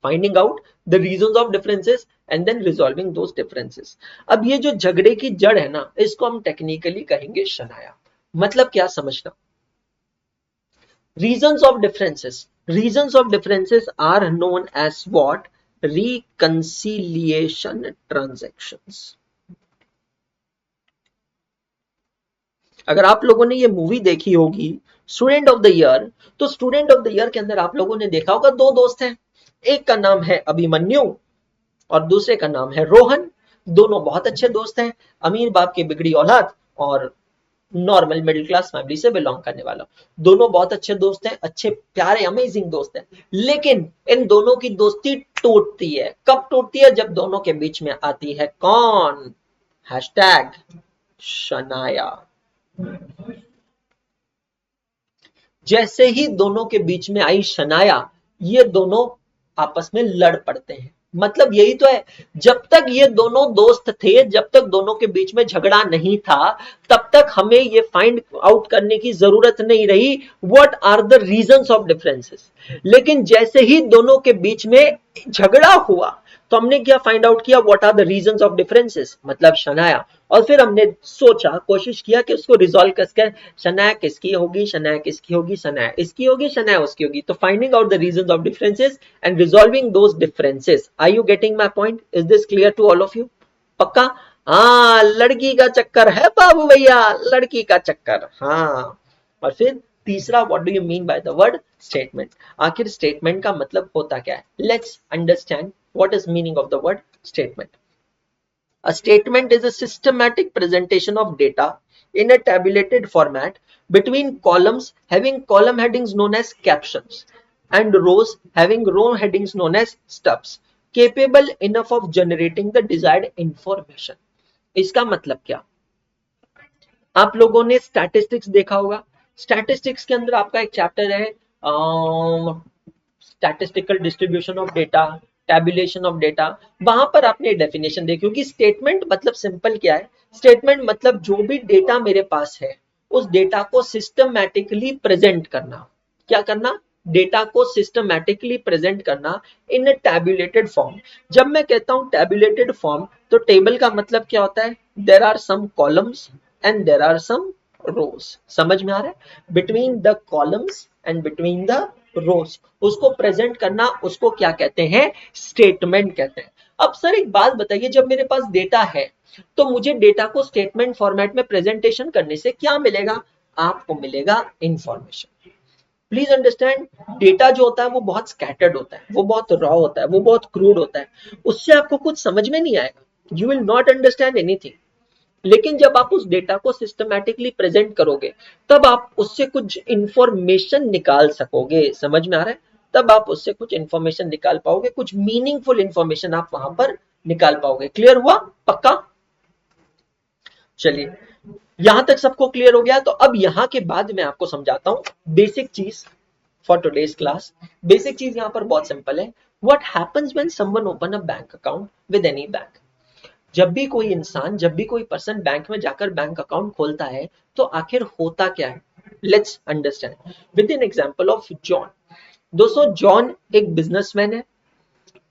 Speaker 1: Finding out the reasons of differences and then resolving those differences. अब ये जो झगड़े की जड़ है ना, इसको हम टेक्निकली कहेंगे शनाया। मतलब क्या समझना? Reasons of differences, reasons of differences are known as what? Reconciliation transactions. अगर आप लोगों ने ये मूवी देखी होगी स्टूडेंट ऑफ द ईयर, तो स्टूडेंट ऑफ द ईयर के अंदर आप लोगों ने देखा होगा दो दोस्त हैं, एक का नाम है अभिमन्यु और दूसरे का नाम है रोहन। दोनों बहुत अच्छे दोस्त हैं, अमीर बाप की बिगड़ी औलाद और नॉर्मल मिडिल क्लास फैमिली से बिलोंग करने वाला। दोनों बहुत अच्छे दोस्त हैं, अच्छे प्यारे अमेजिंग दोस्त हैं। लेकिन इन दोनों की दोस्ती टूटती है। कब टूटती है? जब दोनों के बीच में आती है कौन? हैशटैग शनाया। जैसे ही दोनों के बीच में आई शनाया, ये दोनों आपस में लड़ पड़ते हैं। मतलब यही तो है, जब तक ये दोनों दोस्त थे, जब तक दोनों के बीच में झगड़ा नहीं था, तब तक हमें ये फाइंड आउट करने की जरूरत नहीं रही what are the reasons of differences. लेकिन जैसे ही दोनों के बीच में झगड़ा हुआ, तो हमने क्या फाइंड आउट किया? What are the reasons of differences, मतलब शनाया। और फिर हमने सोचा, कोशिश किया कि उसको रिजॉल्व करके शनाया किसकी होगी, शनाया किसकी होगी, शनाया इसकी होगी, शनाया उसकी होगी। तो finding out the reasons of differences and resolving those differences. Are you getting my point? Is this clear to all of you? पक्का? हाँ, लड़की का चक्कर है बाबू भैया, लड़की का चक्कर। हाँ। और फिर तीसरा, what do you mean by the word statement? आखिर स्टेटमेंट का मतलब होता क्या है? Let's understand what is meaning of the word statement. A statement is a systematic presentation of data in a tabulated format between columns having column headings known as captions and rows having row headings known as stubs, capable enough of generating the desired information. इसका मतलब क्या? आप लोगों ने statistics देखा होगा। Statistics के अंदर आपका एक चैप्टर है statistical distribution of data, tabulation of data. वहां पर आपने डेफिनेशन देखी होगी। स्टेटमेंट मतलब सिंपल क्या है? स्टेटमेंट मतलब जो भी डेटा मेरे पास है, उस डेटा को सिस्टमैटिकली प्रेजेंट करना। क्या करना? डेटा को सिस्टमैटिकली प्रेजेंट करना इन टैबुलेटेड फॉर्म। जब मैं कहता हूं टैबुलेटेड फॉर्म, तो टेबल का मतलब क्या होता है? There are some columns and there are some rows. समझ में आ रहा है? Between the columns and between the rows उसको प्रेजेंट करना, उसको क्या कहते हैं? स्टेटमेंट कहते हैं। अब सर एक बात बताइए, जब मेरे पास डेटा है, तो मुझे डेटा को स्टेटमेंट फॉर्मेट में प्रेजेंटेशन करने से क्या मिलेगा? आपको मिलेगा इंफॉर्मेशन। प्लीज अंडरस्टैंड, डेटा जो होता है वो बहुत स्कैटर्ड होता है, वो बहुत रॉ होता है, वो बहुत क्रूड होता है, उससे आपको कुछ समझ में नहीं आएगा। You will not understand anything. लेकिन जब आप उस डेटा को सिस्टमैटिकली प्रेजेंट करोगे, तब आप उससे कुछ इंफॉर्मेशन निकाल सकोगे। समझ में आ रहा है? तब आप उससे कुछ इंफॉर्मेशन निकाल पाओगे, कुछ मीनिंगफुल इंफॉर्मेशन आप वहां पर निकाल पाओगे। क्लियर हुआ? पक्का? चलिए, यहां तक सबको क्लियर हो गया। तो अब यहां के बाद मैं आपको समझाता हूं बेसिक चीज फॉर टुडेज क्लास। बेसिक चीज यहां पर बहुत सिंपल है। What happens when someone open a bank account with any bank? जब भी कोई इंसान, जब भी कोई पर्सन बैंक में जाकर बैंक अकाउंट खोलता है, तो आखिर होता क्या है? Let's understand with an example of John. दोस्तों, जॉन एक बिजनेसमैन है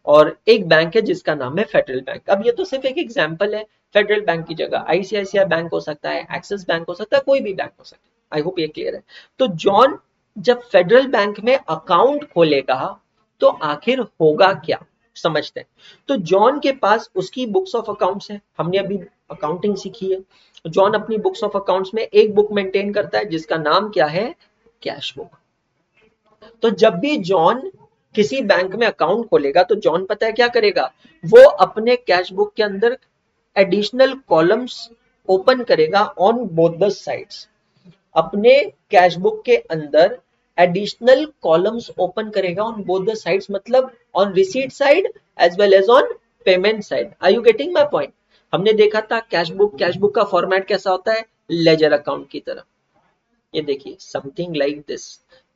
Speaker 1: और एक बैंक है जिसका नाम है फेडरल बैंक। अब ये तो सिर्फ एक एग्जांपल है, फेडरल बैंक की जगह आईसीआईसीआई बैंक हो सकता है, एक्सिस बैंक हो सकता है, कोई भी बैंक हो सकता है। आई होप ये क्लियर है। तो जॉन जब फेडरल बैंक में अकाउंट खोलेगा तो आखिर होगा क्या, समझते हैं। तो जॉन के पास उसकी बुक्स ऑफ अकाउंट्स है, हमने अभी अकाउंटिंग सीखी है। जॉन अपनी बुक्स ऑफ अकाउंट्स में एक बुक मेंटेन करता है जिसका नाम क्या है, कैश बुक। तो जब भी जॉन किसी बैंक में अकाउंट खोलेगा तो जॉन पता है क्या करेगा, वो अपने कैश बुक के अंदर एडिशनल कॉलम्स ओपन करेगा ऑन बोथ द साइड्स। अपने कैश बुक के अंदर एडिशनल कॉलम्स ओपन करेगा ऑन बोथ द साइड्स, मतलब on receipt side as well as on payment side. Are you getting my point? हमने देखा था कैश बुक का फॉर्मेट कैसा होता है, लेजर अकाउंट की तरह। ये देखिए something like this.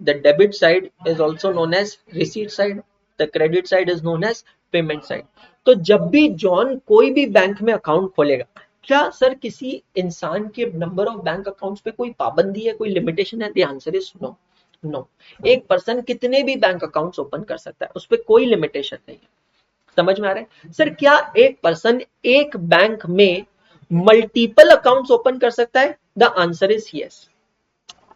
Speaker 1: The debit side is also known as receipt side, the credit side is known as payment side. तो जब भी जॉन कोई भी बैंक में अकाउंट खोलेगा, क्या सर किसी इंसान के नंबर ऑफ बैंक अकाउंट्स पे कोई पाबंदी है, कोई लिमिटेशन है? The answer is no, no. एक पर्सन कितने भी बैंक अकाउंट्स ओपन कर सकता है, उस पर कोई लिमिटेशन नहीं है। समझ में आ रहा है सर? क्या एक पर्सन एक बैंक में मल्टीपल अकाउंट्स ओपन कर सकता है? The answer is yes.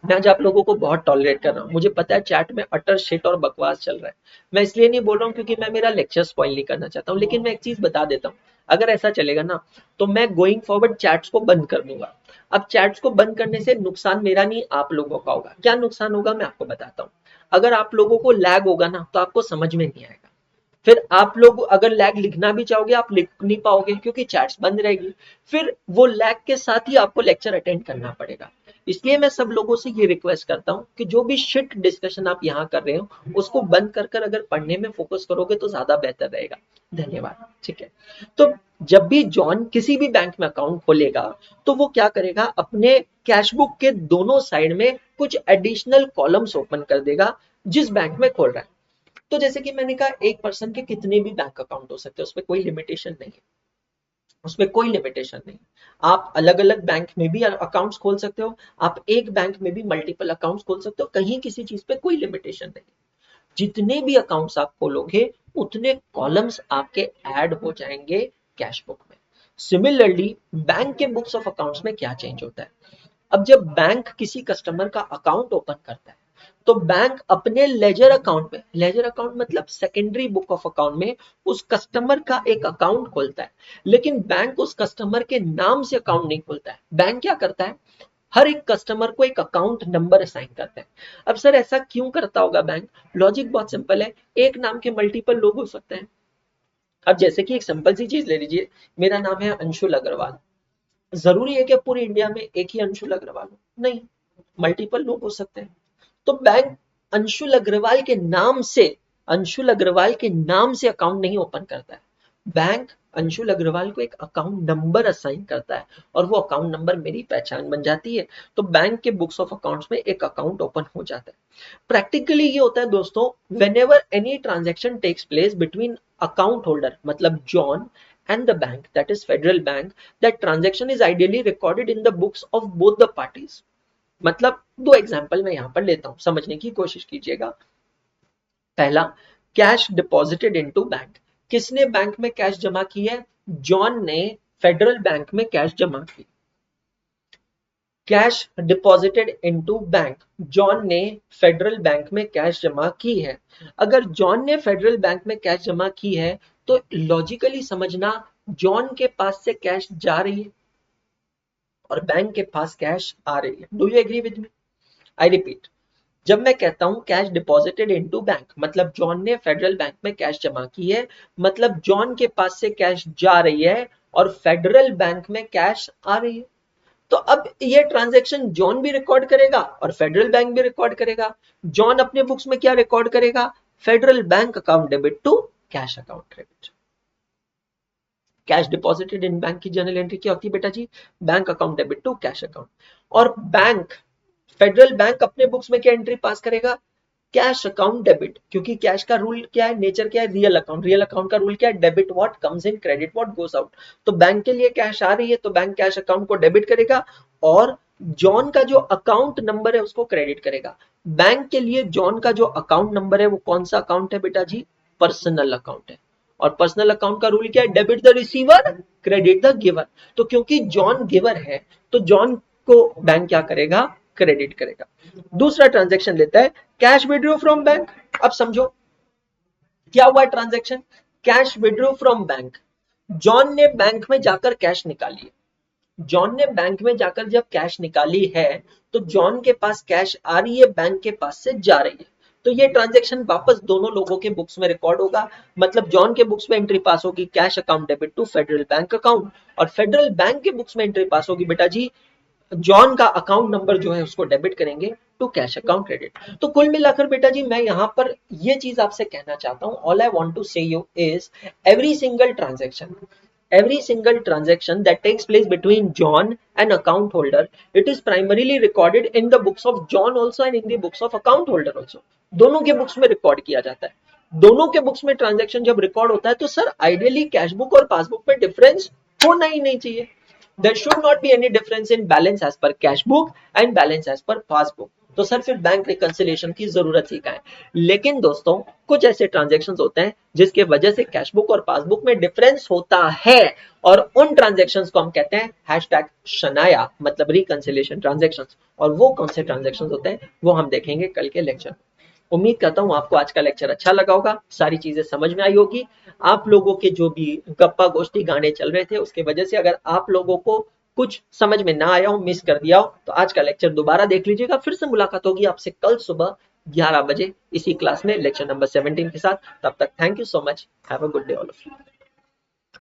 Speaker 1: मैं आज आप लोगों को बहुत टॉलरेट कर रहा हूँ, मुझे पता है चैट में अटर शिट और बकवास चल रहा है। मैं इसलिए नहीं बोल रहा हूँ क्योंकि मैं मेरा लेक्चर स्पॉइल नहीं करना चाहता हूँ, लेकिन मैं एक चीज बता देता हूँ, अगर ऐसा चलेगा ना तो मैं गोइंग फॉरवर्ड चैट्स को बंद कर दूंगा। अब चैट्स को बंद करने से नुकसान मेरा नहीं आप लोगों का होगा। क्या नुकसान होगा मैं आपको बताता हूँ। अगर आप लोगों को लैग होगा ना तो आपको समझ में नहीं आएगा। फिर आप लोग अगर लैग लिखना भी चाहोगे आप लिख नहीं पाओगे क्योंकि चैट्स बंद रहेगी। फिर वो लैग के साथ ही आपको लेक्चर अटेंड करना पड़ेगा। इसलिए मैं सब लोगों से ये रिक्वेस्ट करता हूँ कि जो भी शिट डिस्कशन आप यहाँ कर रहे हो उसको बंद कर कर अगर पढ़ने में फोकस करोगे तो ज्यादा बेहतर रहेगा। धन्यवाद। ठीक है। तो जब भी जॉन किसी भी बैंक में अकाउंट खोलेगा तो वो क्या करेगा, अपने कैश बुक के दोनों साइड में कुछ एडिशनल कॉलम्स ओपन कर देगा जिस बैंक में खोल रहा है। तो जैसे कि मैंने कहा एक पर्सन के कितने भी बैंक अकाउंट हो सकते हैं, उसमें कोई लिमिटेशन नहीं है, उसमें कोई लिमिटेशन नहीं। आप अलग अलग बैंक में भी अकाउंट्स खोल सकते हो, आप एक बैंक में भी मल्टीपल अकाउंट्स खोल सकते हो, कहीं किसी चीज पे कोई लिमिटेशन नहीं। जितने भी अकाउंट्स आप खोलोगे उतने कॉलम्स आपके ऐड हो जाएंगे कैश बुक में। सिमिलरली बैंक के बुक्स ऑफ अकाउंट्स में क्या चेंज होता है, अब जब बैंक किसी कस्टमर का अकाउंट ओपन करता है तो बैंक अपने लेजर अकाउंट में, लेजर अकाउंट मतलब सेकेंडरी बुक ऑफ अकाउंट में, उस कस्टमर का एक अकाउंट खोलता है। लेकिन बैंक उस कस्टमर के नाम से अकाउंट नहीं खोलता है। बैंक क्या करता है, हर एक कस्टमर को एक अकाउंट नंबर असाइन करता है। अब सर ऐसा क्यों करता होगा बैंक? लॉजिक बहुत सिंपल है, एक नाम के मल्टीपल लोग हो सकते हैं। अब जैसे कि एक सिंपल सी चीज ले लीजिए, मेरा नाम है अंशुल अग्रवाल, जरूरी है कि पूरे इंडिया में एक ही अंशुल अग्रवाल हो? नहीं, मल्टीपल लोग हो सकते हैं। तो बैंक अंशुल अग्रवाल के नाम से, अंशुल अग्रवाल के नाम से अकाउंट नहीं ओपन करता है। बैंक अंशुल अग्रवाल को एक अकाउंट नंबर असाइन करता है और वो अकाउंट नंबर मेरी पहचान बन जाती है। तो बैंक के बुक्स ऑफ अकाउंट्स में एक अकाउंट ओपन हो जाता है। प्रैक्टिकली ये होता है दोस्तों, whenever any transaction takes place between account holder मतलब John and the bank, that is federal bank, that transaction is ideally recorded in the books of both the parties। मतलब दो एग्जांपल मैं यहां पर लेता हूं, समझने की कोशिश कीजिएगा। पहला, कैश डिपॉजिटेड इनटू बैंक। किसने बैंक में कैश जमा की है? जॉन ने फेडरल बैंक में कैश जमा की। Cash deposited into bank, John ने फेडरल बैंक में कैश जमा की है। अगर जॉन ने फेडरल बैंक में कैश जमा की है तो लॉजिकली समझना, जॉन के पास से कैश जा रही है और बैंक के पास कैश आ रही है। Do you agree with me? I repeat, जब मैं कहता हूं कैश डिपॉजिटेड इनटू बैंक मतलब जॉन ने फेडरल बैंक में कैश जमा की है, मतलब जॉन के पास से कैश जा रही है और फेडरल बैंक में कैश आ रही है। तो अब ये ट्रांजैक्शन जॉन भी रिकॉर्ड करेगा और फेडरल बैंक भी रिकॉर्ड करेगा। जॉन अपने बुक्स में क्या रिकॉर्ड करेगा? Federal Bank account debit to cash account credit. Cash deposited in bank की जर्नल एंट्री क्या होती है बेटा जी? Bank account debit to cash account. और बैंक, फेडरल बैंक अपने बुक्स में क्या एंट्री पास करेगा? कैश अकाउंट डेबिट, क्योंकि कैश का रूल क्या है, नेचर क्या है? Real account. रियल अकाउंट का रूल क्या है? Debit what comes in, credit what goes out. तो बैंक के लिए कैश आ रही है तो बैंक कैश अकाउंट को डेबिट करेगा और जॉन का जो अकाउंट नंबर है उसको क्रेडिट करेगा। बैंक के लिए जॉन का जो अकाउंट नंबर है वो कौन सा अकाउंट है बेटा जी? पर्सनल अकाउंट है। और पर्सनल अकाउंट का रूल क्या है? Debit the receiver, credit the giver. तो क्योंकि जॉन गिवर है तो जॉन को बैंक क्या करेगा? क्रेडिट करेगा। दूसरा ट्रांजेक्शन लेता है कैश विड्रॉ फ्रॉम बैंक। अब समझो क्या हुआ transaction? Cash withdraw from bank. John ने बैंक में जाकर कैश निकाली। जॉन ने बैंक में जाकर जब कैश निकाली है तो जॉन के पास कैश आ रही है, बैंक के पास से जा रही है। तो ये ट्रांजैक्शन वापस दोनों लोगों के बुक्स में रिकॉर्ड होगा। मतलब जॉन के बुक्स में एंट्री पास होगी cash account debit to Federal Bank account, और फेडरल बैंक के बुक्स में एंट्री पास होगी बेटा जी जॉन का अकाउंट नंबर जो है उसको डेबिट करेंगे टू कैश अकाउंट क्रेडिट। तो कुल मिलाकर बेटा जी मैं यहाँ पर ये चीज आपसे कहना चाहता हूँ, ऑल आई वांट टू से you is every single transaction that takes place between John and account holder, it is primarily recorded in the books of John also and in the books of account holder also। दोनों के books में record किया जाता है। दोनों के books में transaction जब रिकॉर्ड होता है तो सर आइडियली कैश बुक और पासबुक में डिफरेंस होना ही नहीं चाहिए। There should not be any difference in balance as per cash book and balance as per passbook। तो सर फिर बैंक रिकंसिलिएशन की जरूरत ही क्या है? लेकिन दोस्तों कुछ ऐसे ट्रांजैक्शंस होते हैं जिसके वजह से कैश बुक और पासबुक में डिफरेंस होता है, और उन ट्रांजैक्शंस को हम कहते हैं हैशटैग शनाया, मतलब रिकंसिलिएशन ट्रांजैक्शंस। और वो कौन से ट्रांजैक्शंस होते हैं वो हम देखेंगे कल के लेक्चर में। उम्मीद करता हूं आपको आज का लेक्चर अच्छा लगा होगा, सारी चीजें समझ में आई होगी। आप लोगों के जो भी गप्पा गोष्ठी गाने चल रहे थे उसके वजह से अगर आप लोगों को कुछ समझ में ना आया हो, मिस कर दिया हो, तो आज का लेक्चर दोबारा देख लीजिएगा। फिर से मुलाकात होगी आपसे कल सुबह 11 बजे इसी क्लास में लेक्चर नंबर 17 के साथ। तब तक thank you so much, have a good day all of you.